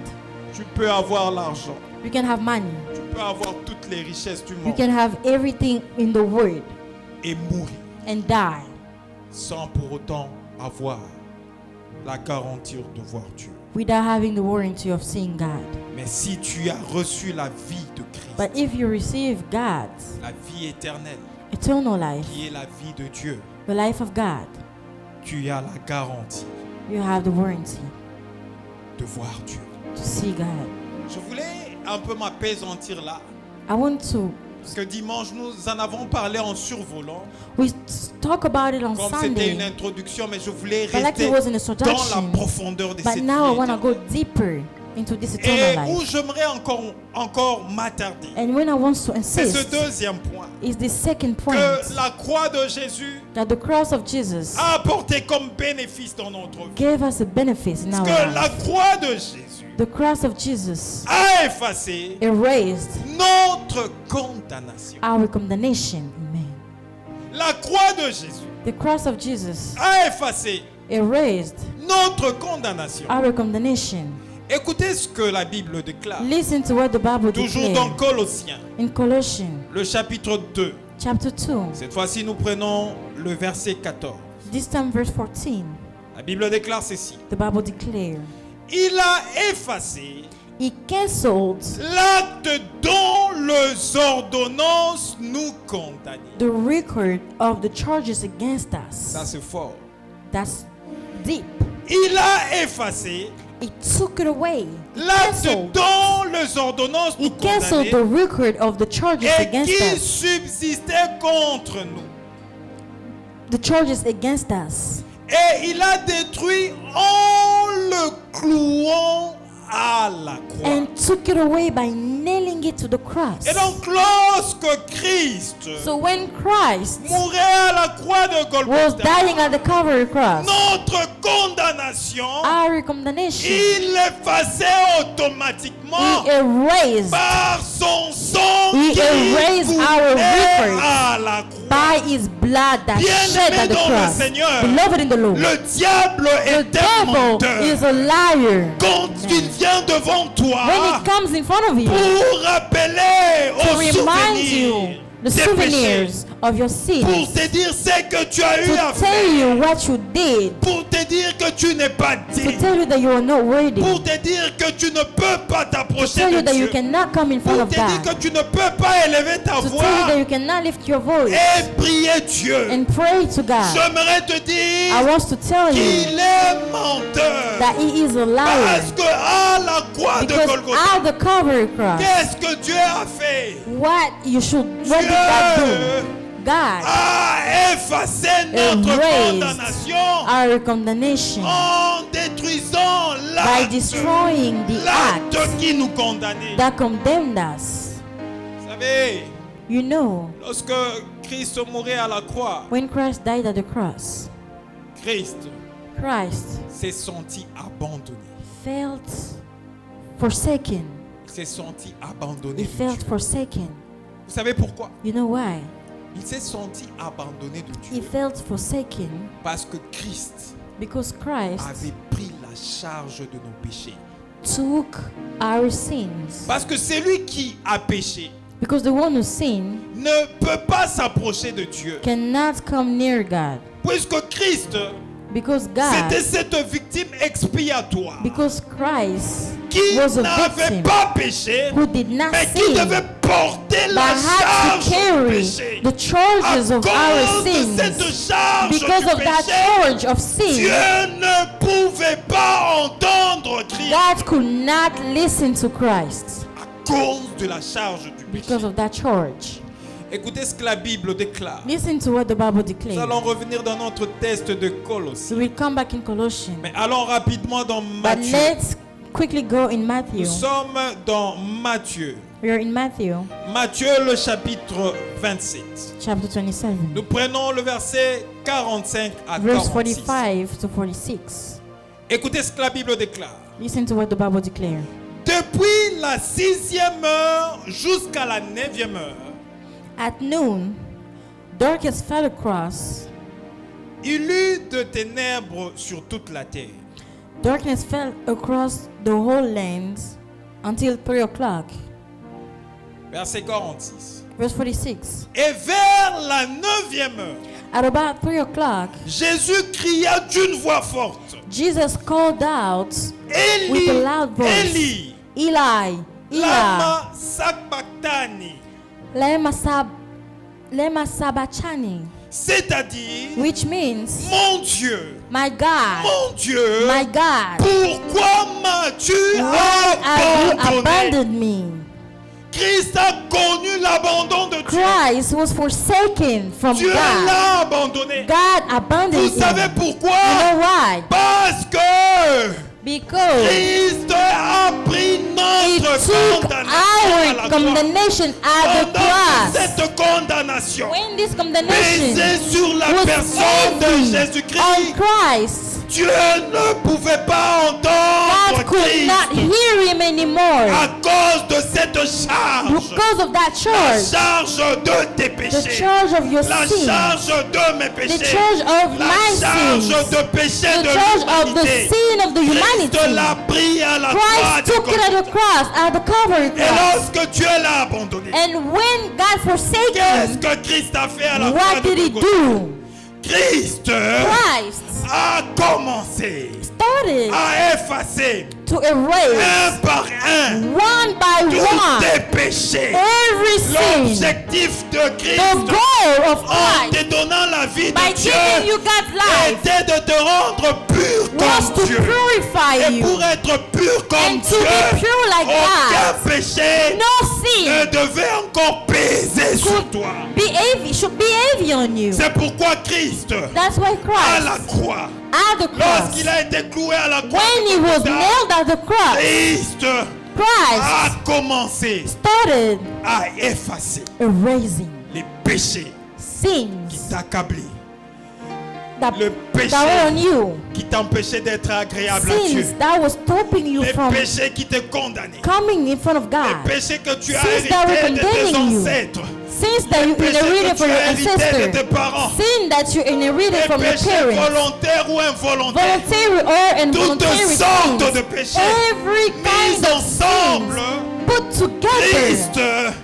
Tu peux avoir l'argent, You can have money. tu peux avoir toutes les richesses du You monde can have everything in the world et mourir and die sans pour autant avoir la garantie de voir Dieu. without having the warranty of seeing God. Mais si tu as reçu la vie de Christ, But if you receive God, la vie éternelle, eternal life, qui est la vie de Dieu, the life of God, tu as la garantie you have the warranty de voir Dieu. to see God. Je voulais un peu m'apaisantir là, I want to, parce que dimanche, nous en avons parlé en survolant, we talk about it on comme c'était une Sunday, introduction, mais je voulais but like rester it was an dans la introduction. profondeur de But cette now I vie want to go éternelle. deeper into this Et eternal où life. j'aimerais encore m'attarder, And when I want to c'est ce insist deuxième point, is the second point, que la croix de Jésus that the cross of Jesus a apporté comme bénéfice dans notre vie. gave us a benefit in our Parce que la life. croix de Jésus The cross of Jesus a effacé erased notre condamnation. our condemnation. Amen. La croix de Jésus The cross of Jesus a effacé erased notre condamnation. our condemnation. Écoutez ce que la Bible déclare. Listen to what the Bible Toujours dans declares Colossiens, in Colossians le chapitre 2. chapter 2. Cette fois-ci, nous prenons le verset 14. This time verse 14. La Bible déclare ceci. The Bible declares, Il a effacé He cancelled l'acte dont les ordonnances nous condamnaient. the record of the charges against Ça, us. c'est fort. That's deep. Il a effacé He took it away. He l'acte canceled. dont les ordonnances He nous canceled the condamnaient record of the charges et against qui us. subsistait contre nous. The charges against us. Et il a détruit en le clouant à la croix. And took it away by nailing it to the cross. Et donc lorsque Christ So when Christ mourait à la croix de was Golgotha, dying at the Calvary cross, notre condamnation, our condemnation, il l'effaçait automatiquement He erased par son sang He qui erased our coulait records à la croix. by His blood that shed Bien-aimé at the dans le cross. Seigneur, Beloved in the Lord, le diable the est un devil menteur. is a liar. Quand il vient devant toi When He comes in front of you pour rappeler to aux remind you souvenirs the des péchés, souvenirs of your pour sins, te dire ce que tu as eu à to tell faire, you what you did, pour te dire que tu n'es pas to digne, tell you that you are not worthy, pour te dire que tu ne peux pas to t'approcher tell de you that you Dieu, cannot come in front pour of te dire God, que tu ne peux pas élever ta to tell you voix that you cannot lift your voice et prier Dieu. and pray to God. J'aimerais te I dire want to tell you qu'il est menteur. that He is a liar. Parce que à la croix de Because Golgotha, at the Calvary cross, qu'est-ce que Dieu a fait? what did God do? Dieu God a effacé notre erased condamnation our condemnation en détruisant by destroying the l'acte act qui nous condamnait. that condemned us. Vous savez, You know, lorsque Christ mourait à la croix, when Christ died at the cross, Christ Christ s'est senti abandonné. felt forsaken. Il s'est senti abandonné He de felt Dieu. forsaken. Vous savez pourquoi? You know why? Il s'est senti abandonné de He Dieu felt forsaken parce que Christ because Christ avait pris la charge de nos péchés. took our sins. Parce que celui qui a péché Because the one who sinned ne peut pas s'approcher de Dieu. cannot come near God. Puisque Christ, Because God, c'était cette victime expiatoire because Christ qui was a n'avait victim pas péché, who did not mais qui sin, devait porter but la had charge to du carry péché. the charges À of our cause de cette sins. charge Because du of that péché, charge of sin, Dieu ne pouvait pas entendre Christ God could not listen to Christ à cause de la charge du péché. because of that charge. Écoutez ce que la Bible déclare. Listen to what the Bible Nous declares. allons revenir dans notre test de Colossiens. We will come back in Colossians. Mais allons rapidement dans But Matthieu. let's quickly go in Nous Matthew. sommes dans Matthieu. We are in Matthew Matthieu, le chapitre 27. chapter 27, Nous prenons le verset 45 à verse 46. 45 to 46. Écoutez ce que la Bible déclare. Listen to what the Bible declares. Depuis la 6e heure jusqu'à la 9e heure, At noon, darkness fell across. il eut de ténèbres sur toute la terre. Darkness fell across the whole land until 3 o'clock. Verset 46. Verse 46. Et vers la 9e heure, At about 3 o'clock, Jésus cria d'une voix forte. Jesus called out Eli, with a loud voice, Eli, Eli, Eli, lama sabachthani. lema sabachthani, C'est-à-dire, which means, mon Dieu, my God, mon Dieu, my God, pourquoi m'as-tu why have you abandonné? abandoned me? Christ a connu l'abandon de Dieu. Christ was forsaken from Dieu God. l'a abandonné. God abandoned Vous savez him. pourquoi? You know why? Parce que Because Christ a pris He notre took condamnation à la our croix. condemnation at the Pendant que cross. cette condamnation When this condemnation pesait sur la was personne de heavy on Jésus-Christ, Christ, Dieu ne pouvait pas entendre God could Christ not hear him anymore à cause de cette charge. because of that La charge. charge de tes The péchés. charge of your La sin, charge de mes the péchés. charge of La my charge sins, de péché the de charge of the l'humanité. sin of the Christ humanity. l'a pris à la croix Christ de took it at Golgotha. the cross, at the Calvary Et cross. lorsque Dieu l'a abandonné, And when God forsaken qu'est-ce him, que Christ a fait à la croix what de did he Golgotha? do? Christ Christ a commencé started à effacer to erase un par un one by tous one tes péchés. every sin. L'objectif de The Christ goal of en te Christ donnant la vie by de Dieu giving you God's life était de te rendre pur was comme to Dieu. purify Et you. pour être pur comme And to Dieu, be pure like aucun God. péché No ne sin devait encore peser sur could toi. should be heavy on you. C'est pourquoi Christ, That's why à la Christ croix, at the cross, lorsqu'il a été cloué à la croix, when he was de Golgotha, nailed at the cross, Christ Christ a commencé started à effacer erasing les péchés qui sins t'accablaient, that, le péché that were on you, qui t'empêchait d'être agréable à Dieu, sins that was stopping you les from péchés qui te condamnaient, coming in front of les God, péchés que tu as Sins that were hérités de tes condemning you. ancêtres, sins that you les péchés inherited que from tu your as hérités de ancestors, tes parents, sin that you inherited les from your péchés parents, volontaires ou involontaires, voluntary or toutes involuntary sortes sins, de péchés every mis kind of ensemble, sins put together, Christ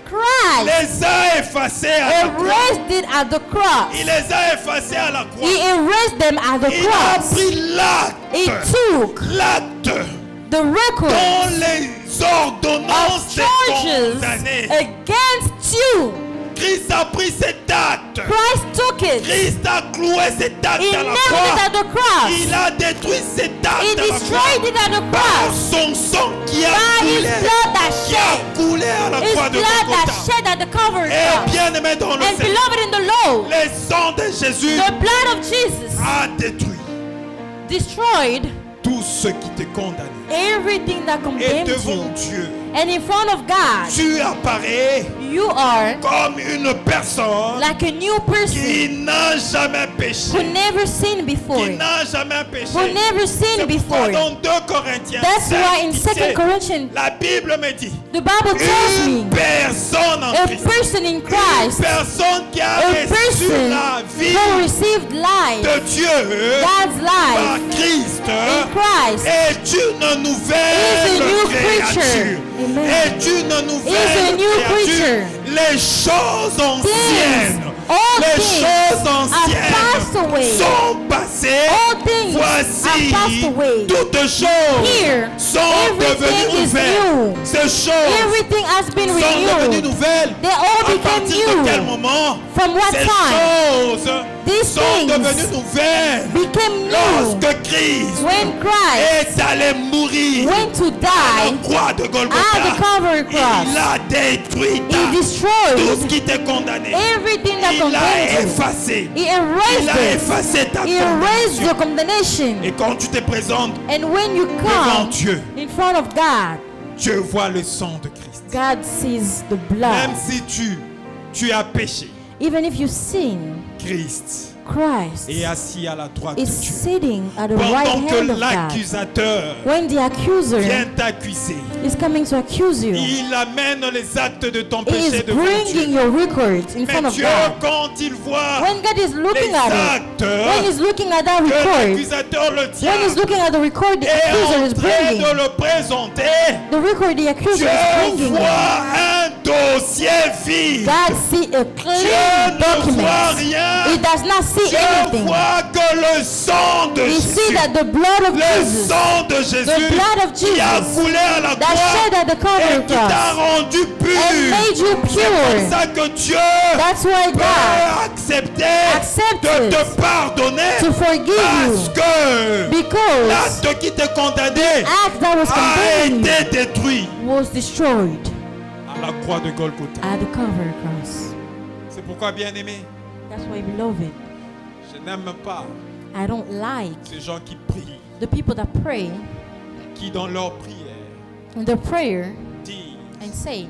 Christ les a effacés à la croix. erased it at the cross. Il les a effacés à la croix. He erased them at the Il a cross. pris He l'acte, took l'acte the record dont les ordonnances of des charges condamnés. against you. Christ a pris cet acte. Christ took it. Christ a cloué cet acte He à la nailed it croix. at the cross. Il a détruit cet He acte à la croix. destroyed it at the Par cross. son sang qui a By his coulé, blood that qui a shed. coulé à la His croix de blood that Golgotha. shed at the Calvary Et cross. bien aimé dans le And Seigneur, beloved in the Lord, le sang de Jésus the blood of Jesus a détruit destroyed tout ce qui te condamnait. everything that Et condemns devant you. Dieu, And in front of God, tu apparais you are comme une personne like a new person qui n'a jamais who péché. never sinned before. Qui n'a jamais péché. Who never sinned C'est pourquoi before. dans 2 Corinthiens That's 5, why in 2 17, Corinthians, la Bible me dit the Bible tells une me personne en a Christ. person in Une Christ, personne qui a a reçu person la vie who received life, de Dieu God's par life Christ in Christ, est une nouvelle is a new créature. creature. Amen. Est une Is a nouvelle new créature. creature. Les choses anciennes, All les things choses are passed anciennes away. sont passées. All things Voici, are passed away. toutes choses Here, sont everything devenues is nouvelles. new. Ces choses Everything has been sont devenues renewed. nouvelles. They all À became partir de quel new. moment From what ces time? choses These sont things devenues nouvelles? became new Lorsque Christ when Christ est allé mourir went to à la die croix de at the Golgotha, Calvary il cross. a détruit He tout destroyed ce qui t'est condamné. everything that Il a condemned you. effacé. He Il a erased it. effacé ta He erased your condamnation. condemnation. Et quand tu te présentes And when you devant come Dieu, in front of God, Dieu voit le sang de Christ. God sees the blood. Même si tu as péché, Even if you sin, Christ Christ est assis à la droite de is Dieu. sitting at the right Pendant que hand of God. l'accusateur When the accuser vient t'accuser, is coming to accuse you, il amène les actes de ton he is péché devant bringing Dieu. your records in Mais front of Dieu, God. quand il voit When God is looking les at it, actes when he's looking at that que record, l'accusateur le tient when he's looking at the record the et accuser en is train bringing, de le présenter, the record the accuser Dieu is bringing, voit un dossier vide. God see a Dieu clean ne voit document. rien. He does not see Dieu anything. voit que le sang de He see Jésus, that the blood of le Jesus sang de Jésus blood of qui a Jesus coulé à la that croix shed at the et Calvary qui t'a cross rendu and pur. made you C'est pour pure. ça que Dieu That's why peut God accepter accepts de it te pardonner to forgive parce you que because l'acte qui te condamnait act that was a condemning you été détruit was destroyed à la croix de Golgotha. at the Calvary cross. C'est pourquoi, bien-aimé, That's why, beloved, je n'aime pas I don't like ces gens qui prient, the people that pray qui dans leur prière in their prayer disent and say,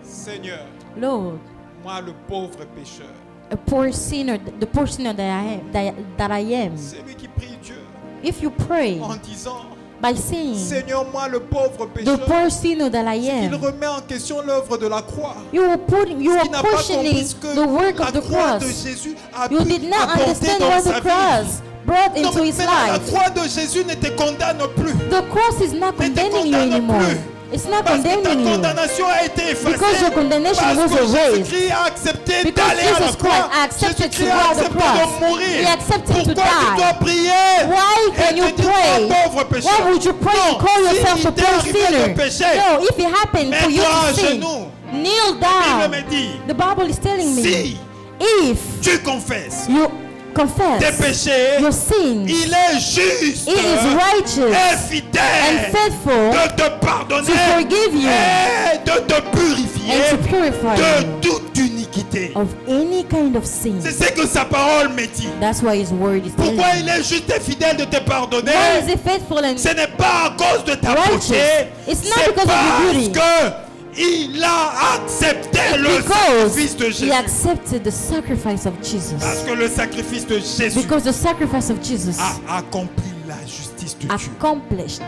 Seigneur, Lord, moi le pauvre pécheur. a poor sinner, the poor sinner that I am. C'est lui qui prie Dieu If you pray en disant by saying, Seigneur, moi le pauvre the pécheur. poor sinner that I Il am, remet en question l'œuvre de la croix. you are Il questioning n'a pas compris ce que the work la of the croix de cross. Jésus a You pu did not apporter understand dans what sa the vie. cross brought Non, into his mais la life. croix de Jésus ne te condamne plus. The cross is not Ne te condemning you condamne anymore. plus. It's not Parce que ta condemning you. condamnation a été effacée. Because your condemnation Parce was que erased. Jésus-Christ a accepté Because d'aller à la Jesus croix. Christ accepted to Jésus-Christ go a on the accepté cross. de mourir. He accepted to Pourquoi tu die. dois prier Why et can you te dire, pray? oh, pauvre pécheur? Why would you pray and Non, call yourself si a il t'est poor arrivé de sinner? pécher, No, if it happened for you mets-toi à to sin, genoux. kneel La Bible down. me dit, The Bible is telling me, si if tu confesses you tes confess péchés, your sins, il est juste He is righteous et and fidèle faithful de te pardonner to forgive you et de te and to purifier purify de you toute iniquité. of any kind of sin. C'est ce que sa parole me dit. That's why His word is telling Pourquoi me. il est juste et fidèle de te pardonner? Why is He faithful and Ce n'est pas à cause de ta righteous? beauté, It's not c'est because of your beauty. parce que il a accepté le Because sacrifice de Jésus. He accepted the sacrifice of Jesus. Parce que le sacrifice de Jésus Because the sacrifice of Jesus a accompli la justice de Dieu. accomplished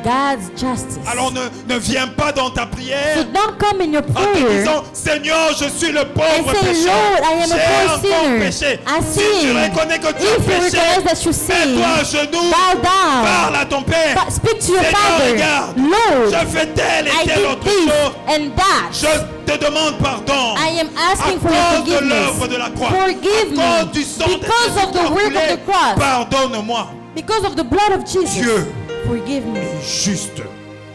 God's justice. Alors ne viens pas dans ta So prière don't come in your en te prayer disant Seigneur, je suis le and pauvre say, pécheur. Lord, I am a J'ai poor encore sinner. péché. I Si tu sin. reconnais que tu as If you péché, recognize that you sin, mets-toi à genoux, bow down. parle à ton Père. Speak to your Seigneur, Father. regarde, Lord, je fais telle I et telle did autre this chose. and that. Je te demande pardon. I am À asking for your cause de forgiveness. l'œuvre de la croix. Forgive À cause me du sang de because Jésus of qui a the work coulé, of the cross. pardonne-moi. Because of the blood of Jesus. Dieu Forgive me. est juste,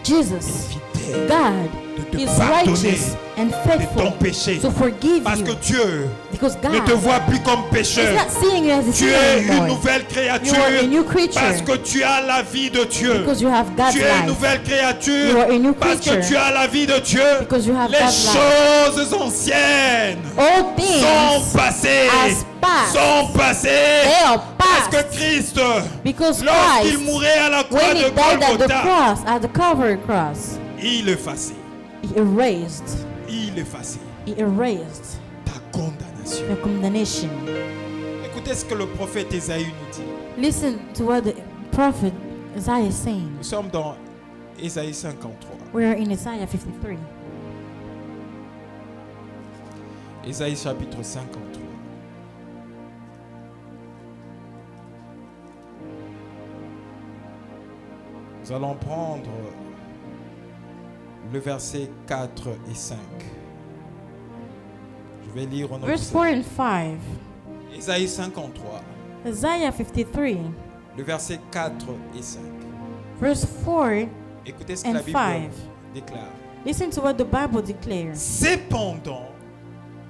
Jesus fidèle. fidèle God de te is pardonner righteous and de ton faithful péché. to forgive Parce que you. Dieu Because ne te God voit plus comme is pécheur. not seeing you as a Tu sinner es une anymore. nouvelle créature You are a new creature. parce que tu as la vie de Dieu. Because you have God's Tu es une life. nouvelle créature You are a new parce que creature. tu as la vie de Dieu. Because you have Les God's life. choses anciennes All sont things passées. as past. Sont passées. They are Parce que past. Christ, Because lorsqu'il Christ, mourait à la croix when de he died at the Golgotha, cross, at the Calvary cross, il effaçait. he erased Ta condamnation. the condemnation. Écoutez ce que le prophète Ésaïe nous dit. Listen to what the prophet Isaiah is saying. Nous sommes dans Ésaïe 53. We are in Isaiah 53. Ésaïe chapitre 53. Nous allons prendre le verset 4 et 5. Je vais lire au nom Verse du 4 Seigneur. and 5. Ésaïe 53, Isaiah 53, le verset 4 et 5. verse 4 Écoutez ce que and la Bible 5. déclare. Listen to what the Bible declares. Cependant,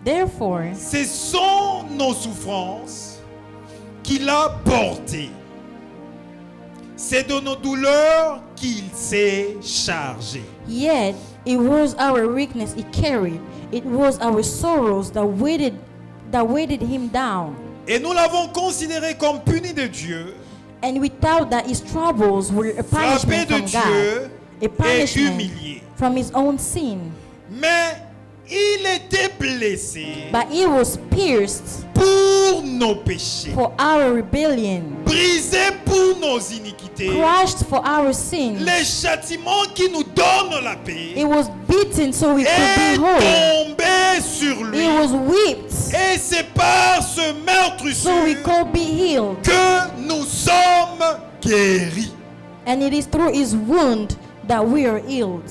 Therefore, ce sont nos souffrances qu'il a portées. C'est de nos douleurs qu'il s'est chargé. yet it was our weakness he carried. It was our sorrows that weighted him down. Et nous l'avons considéré comme puni de Dieu, And we thought that his troubles were a frappé punishment de from Dieu God, a et punishment humilié. from his own sin. Mais il était blessé But he was pierced pour nos péchés, for our rebellion, brisé pour nos iniquités. crushed for our sins. Les châtiments qui nous donnent la paix He was beaten so we could est be whole. tombé sur lui. He was whipped Et c'est par ce meurtrissure so we could be healed. que nous sommes guéris. And it is through his wound that we are healed.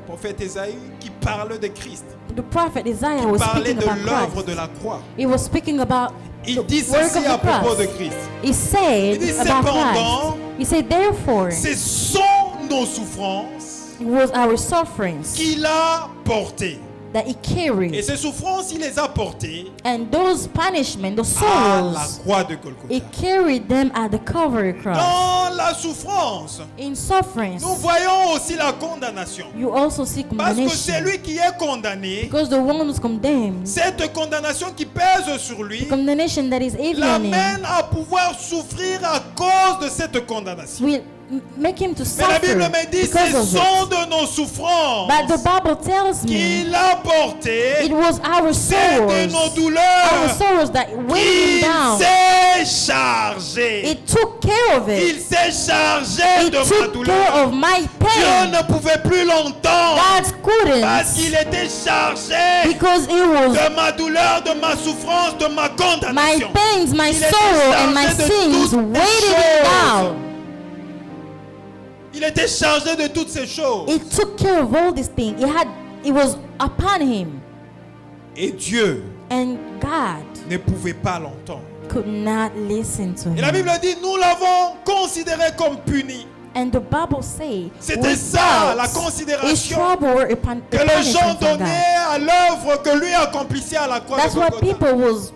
Prophète Ésaïe qui parle de Christ, The prophet Isaiah qui was parlait speaking de about l'œuvre Christ. de la croix. He was speaking about Il dit the work ceci of à the propos de cross. Christ. He said Il dit, about cependant, Christ. He said, therefore, Ce sont nos souffrances it was our sufferings qu'il a portées. that he Et carried. ces souffrances, il les a portées And those punishment, the à la sorrows, croix de he Golgotha. carried them at the Calvary cross. Dans la souffrance, In sufferings, nous voyons aussi la condamnation. you also see Parce que condemnation. celui qui est condamné, Because the one who's condemned, cette condamnation qui pèse sur lui, condemnation that is heavy on him, l'amène à pouvoir souffrir à cause de cette condamnation. will make him to Mais la suffer Bible me dit, because ce of sont it. de nos souffrances But the Bible tells me qu'il a portées, it was our c'est de nos sorrows, our douleurs sorrows that weighed him qu'il down. s'est chargé. It took care of Il it. s'est chargé It de ma took douleur. care of my Dieu pain. ne pouvait plus l'entendre God parce qu'il couldn't était chargé because it was de ma douleur, de ma souffrance, de ma my condamnation. pains, my Il était sorrow, and my chargé de sins toutes ces weighted him choses. down. Il était chargé de toutes ces choses. It took care of all these things. It was upon him. Et Dieu And God ne pouvait pas l'entendre. could not listen to Et la him. Bible dit, nous l'avons considéré comme puni. And the Bible says, C'était ça, la his considération trouble were upon que les gens punishment from donnaient God. à l'œuvre que lui accomplissait à la croix That's de what Golgotha. people was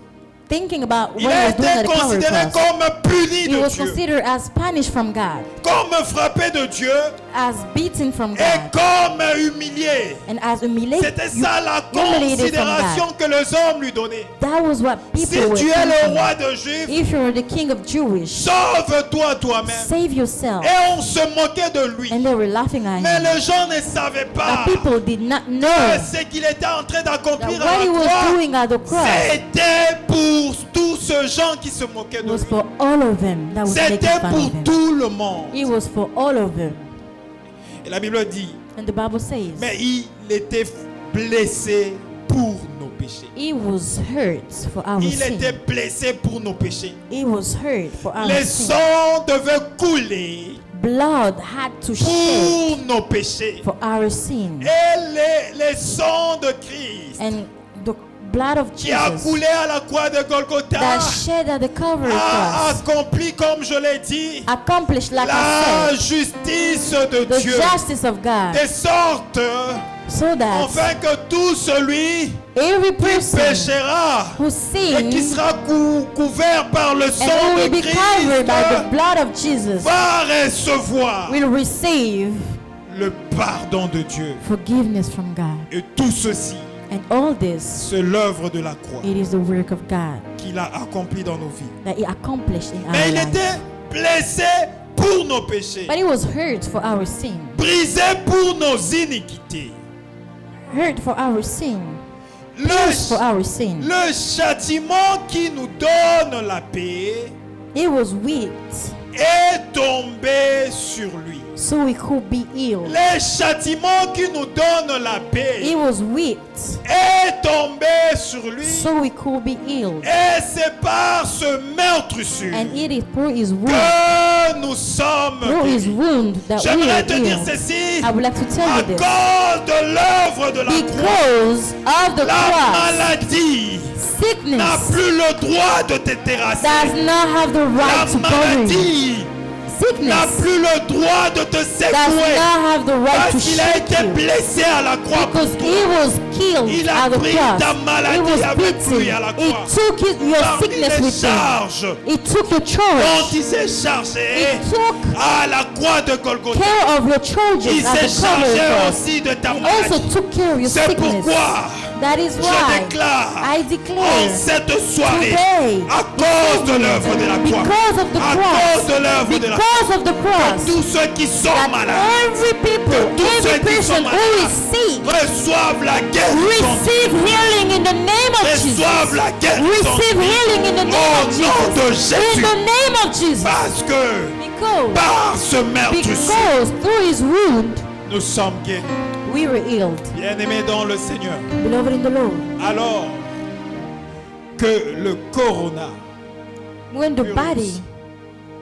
thinking about when Il he a was doing été at the Calvary considéré cross. comme puni He de was Dieu, considered as punished from God, comme frappé de Dieu as beaten from et God, comme humilié. and as humiliated C'était ça la humiliated from considération God. que les hommes lui donnaient. That was what Si people were tu es le thinking. roi de Juifs, If you're the king of Jewish, sauve-toi toi-même. save yourself. Et on se moquait de lui. And they were laughing at Mais him. les gens ne savaient pas But people did not que know ce qu'il était en train d'accomplir that à what he la was croix, doing at the cross c'était pour tous ces gens qui se moquaient de was lui. for all of them that was making C'était fun pour of him. tout le monde. It was for all of them. Et la Bible dit, And the Bible says, mais il était blessé pour nos péchés. he was hurt for our Il était sin. blessé pour nos péchés. He was hurt for our Les sin. sangs devaient couler Blood had to shed pour nos péchés. for our sin. Et les sangs de Christ And the blood of qui a Jesus coulé à la croix de Golgotha that shed at the Calvary a cross accompli, comme je l'ai dit, accomplished, like la I said, justice de the Dieu, justice of God, de sorte so that afin que tout celui every qui person péchera who et qui sins sera couvert par le and sang who will de be covered by the Christ blood of Jesus va recevoir will receive le pardon de Dieu. forgiveness from God. Et tout ceci, And all this, c'est l'œuvre de la croix it is the work of God qu'il a accompli dans nos vies. that He accomplished in Mais our il lives. était blessé pour nos péchés, But He was hurt for our sin, brisé pour nos iniquités. hurt for our sin, pierced for Le, our sin. le châtiment qui nous donne la paix He was whipped est tombé sur lui. so we could be healed. Le châtiment qui nous donne la He paix was whipped est tombé sur lui. so we could be healed. Et c'est par ce meurtrissure And it is through His wound, que nous sommes through His guéris. wound that we J'aimerais are te dire healed. ceci, I would like to tell à you this. cause de l'œuvre de la croix, Because of the la cross, maladie n'a sickness plus le droit de te terrasser. does not have the La right to bother you. maladie n'a Sickness plus le droit de te does secouer not have the right to parce qu'il a shake été you. blessé à la croix pour Because toi. He was killed Il a at the pris cross. ta He maladie was avec lui à la beaten. He croix. took your Parmi sickness les with Him. charges He took your dont charge. il s'est chargé He took à la croix de Golgotha. care of your Il charges at s'est the Calvary chargé cross. aussi de ta He also maladie. took care of your C'est sickness. pourquoi That is je why déclare I en declare cette soirée, today, à cause de l'œuvre de la croix, because of the à cross, cause de l'œuvre de la croix, because of the cross, tous ceux qui sont that malades every people, Que tous ceux every qui sont person who is malades sick, reçoivent la guérison. receive healing in the name of Reçoivent Jesus. la guérison. Receive healing in the name Au of nom de Jesus. In Jésus. the name of Jesus. Parce que Because, par ce meurtre, because through His wound, nous sommes guéris. we were healed. Bien-aimés dans le Seigneur. Beloved in the Lord, Alors que le coronavirus, when the body,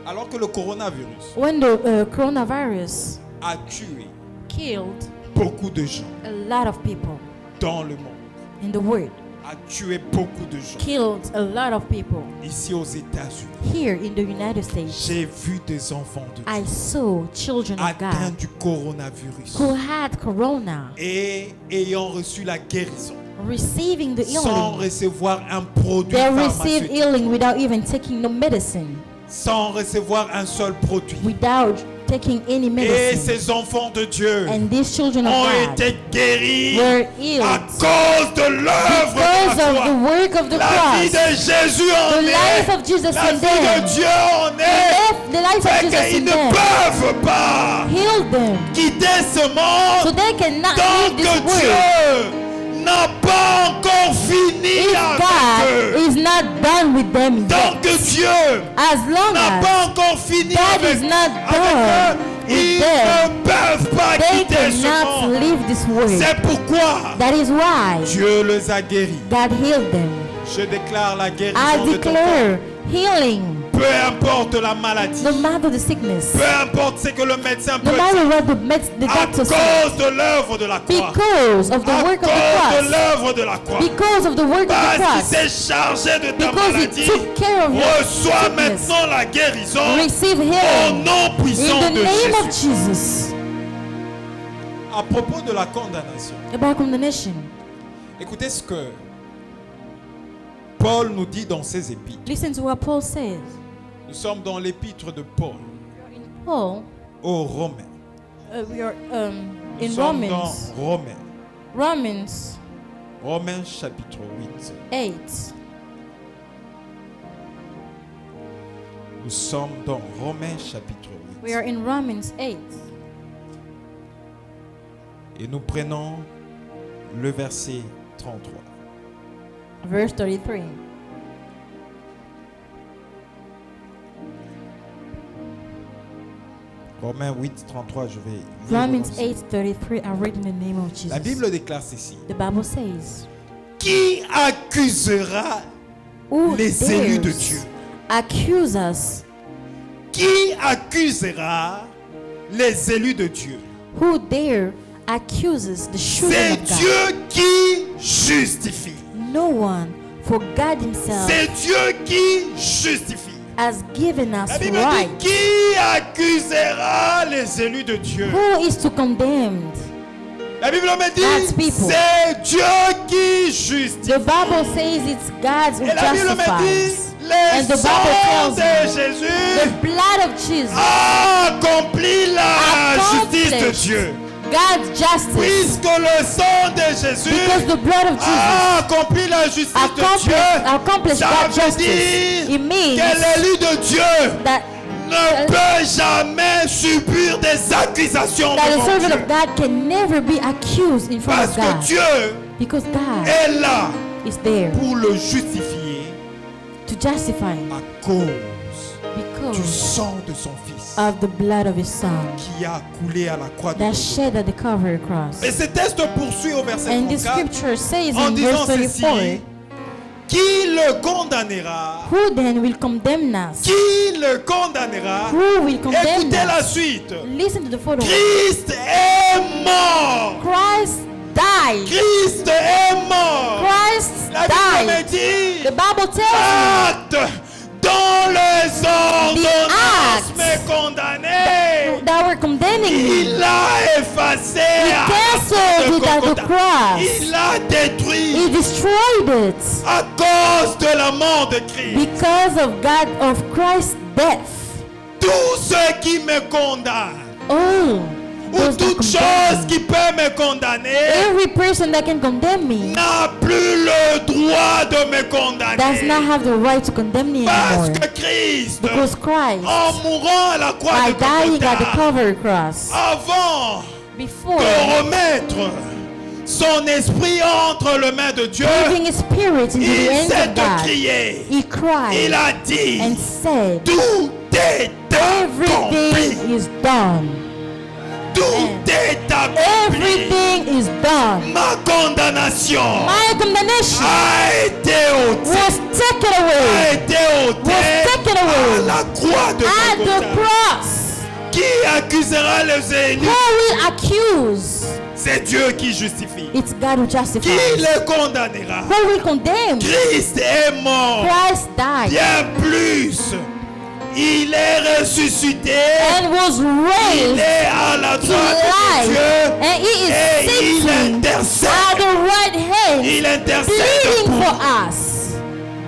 alors que le coronavirus when the coronavirus a tué killed beaucoup de gens a lot of people dans le monde, in the world, a tué beaucoup de gens killed a lot of people ici aux États-Unis. here in the United States. J'ai vu des enfants de I Dieu saw children of atteints God du coronavirus who had corona et ayant reçu la guérison receiving the sans healing. recevoir un produit They received pharmaceutique, healing without even taking no medicine, sans recevoir un seul produit. without taking any Et medicine. ces enfants de Dieu And these children of ont God été guéris were à healed cause de l'œuvre because de la of the croix. work of the La vie cross. de Jésus en The life est. of Jesus La in vie them. de Dieu en est. The life of Fait Jesus qu'ils in ne them peuvent pas healed them, quitter ce monde so they cannot tant leave this que world Dieu n'a pas encore fini if avec God eux. is not done with them Tant yet. que Dieu As long n'a as pas encore fini God avec, is not avec eux, done with ils them, ne peuvent pas they quitter ce cannot monde. leave this world. C'est pourquoi That is why Dieu les a guéris. God healed them. Je déclare la guérison I de ton corps. declare healing, Peu importe la maladie, no matter the sickness, peu importe ce que le médecin peut no dire, matter what the à doctor says, cause de l'œuvre de la croix, because of the à work of the cause de cross, l'œuvre de la croix, because of the work of the parce qu'il cross, s'est chargé de ta because He maladie, took care of your reçois sickness, maintenant la guérison receive au healing nom puissant in the de name of Jésus. Jesus. À propos de la condamnation, About condemnation, écoutez ce que Paul nous dit dans ses épîtres. listen to what Paul says. Nous sommes dans l'épître de Paul Paul, aux Romains. we are Nous in sommes Romans, dans Romains chapitre 8. 8. Nous sommes dans Romains chapitre We 8. are in Romans 8. Et nous prenons le verset 33. Verse 33. Romains 8, 33, je vais lire Romans dans- 8:33. I read in the name of La Jesus. Bible déclare ceci. The Bible says, Qui accusera "Who les élus de dares Dieu? accuse us? Qui accusera les élus de Dieu? Who dare accuses the children C'est of God? Dieu qui justifie. no one, for God himself C'est Dieu qui justifie. has given us La Bible right. dit, qui accusera les élus de Dieu? Who is to condemn? La Bible me God's dit, people. c'est Dieu qui justifie. The Bible says it's God who Et la Bible me dit, justifies. le And the sang Bible tells de me Jésus the blood of Jesus a accompli la justice de accomplished Dieu. God's justice. Puisque le sang de Jésus Because the blood of Jesus a accompli la justice de Dieu, accomplished ça God's veut justice. dire It means que l'élu de Dieu that ne peut jamais subir des accusations the devant servant Dieu. of God can never be accused in front Parce of que God. Dieu Because God est là is there pour le justifier to justify him à cause du because sang de son Fils of the blood of his Son qui a coulé à la croix de that Golgotha. shed at the Calvary cross. Et ce texte poursuit au verset And the 34 scripture says en in disant verse ceci: 34, qui le condamnera? who then will condemn us? Qui le condamnera? Who will condemn Écoutez la us? suite. Listen to the photo. Christ est mort. Christ died. Christ est mort. Christ La Bible me died. dit, The Bible tells me acte dans les ordonnances acts me condamné. that were condemning me. Il a effacé He à la canceled croix it de at the Golgotha. cross. Il a détruit He destroyed it à cause de la mort de Christ. because of Christ's death. Tout ce qui me condamne, Oh, ou those that toute condemn chose me. qui peut me condamner, Every person that can condemn me n'a plus le droit de me does not condamner. have the right to condemn me Parce anymore. que Christ, Because Christ, en mourant à la croix by de dying at the Golgotha, Calvary cross, avant before de remettre son esprit entre les mains de Dieu, giving his spirit into the il hands s'est of God, crié. he cried Il a dit, and said, tout est accompli. everything is done. Tout est accompli. Everything is done. Ma condamnation My condemnation a été ôtée. was taken A away été ôtée Was taken à away la croix de at the Golgotha. cross. Qui accusera les Who élus? will accuse? C'est Dieu qui justifie. It's God who Qui justifies. les condamnera? Who will condemn? Christ est mort. Christ died Bien plus, il est ressuscité. and was Il raised est à la to droite de life, Dieu. and he Et is il sitting at intercède. the right hand, Il intercède pleading pour for us.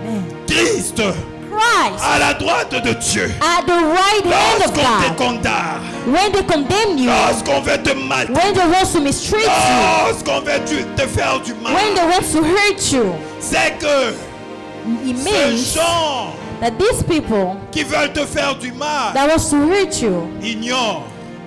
Amen. Christ Christ à la droite de Dieu. at the right hand of Lorsqu'on te God. condamne, When they condemn you, lorsqu'on veut te maltraiter, when they want to mistreat you, lorsqu'on veut te faire du when mal, they want to hurt you, c'est que it ces means gens that these people qui veulent te faire du mal that wants to hurt you, ignorent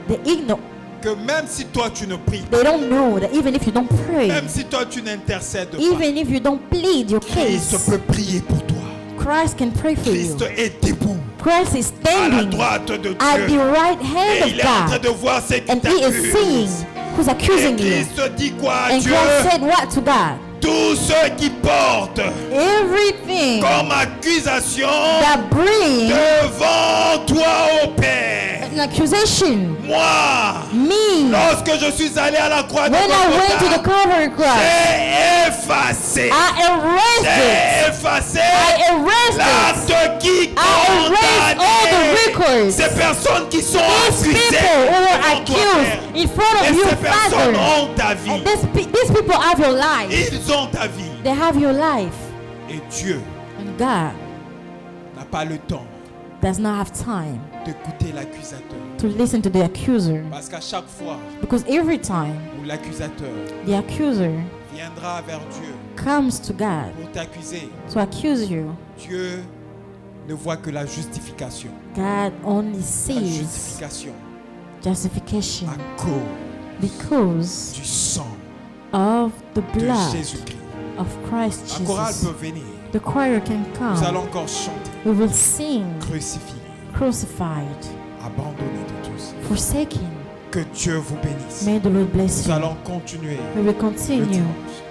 they ignore. que même si toi tu ne pries pas, They don't know that even if you don't pray, même si toi tu n'intercèdes pas, even if you don't plead your Christ case, peut prier pour toi. Christ can pray for you. Christ est debout Christ is à la standing droite de at the Dieu right hand et of il est en train God, de voir ce qui and he is seeing t'accuse. who's Et accusing you. Christ dit quoi à And Dieu? Christ said what to God? Tous ceux qui portent Everything comme accusation that brings devant toi, ô Père. an accusation, Moi, me, lorsque je suis allé à la croix de when I went to the Golgotha, Calvary cross, j'ai effacé. I erased it. J'ai effacé I erased it. l'acte qui erased all the condamnait records. ces personnes qui sont These accusées people who were devant toi, accused Père. in front Et of your ces personnes Father, ont ta vie. and these people have your life. Ils ont ta vie. They have your life. Et Dieu And God n'a pas le temps does not have time d'écouter l'accusateur. to listen to the accuser, Parce qu'à chaque fois because every time où l'accusateur the accuser viendra vers Dieu comes to God pour t'accuser, to accuse you, Dieu ne voit que la justification. God only La sees justification justification à cause because du sang of the de blood Jésus-Christ. of Christ La chorale Jesus. peut venir. The choir can Nous allons come. encore chanter. We will sing, Crucifié, crucified, abandonné de tous. forsaken. Que Dieu vous bénisse. May the Lord bless Nous you. allons continuer We will le continue dimanche.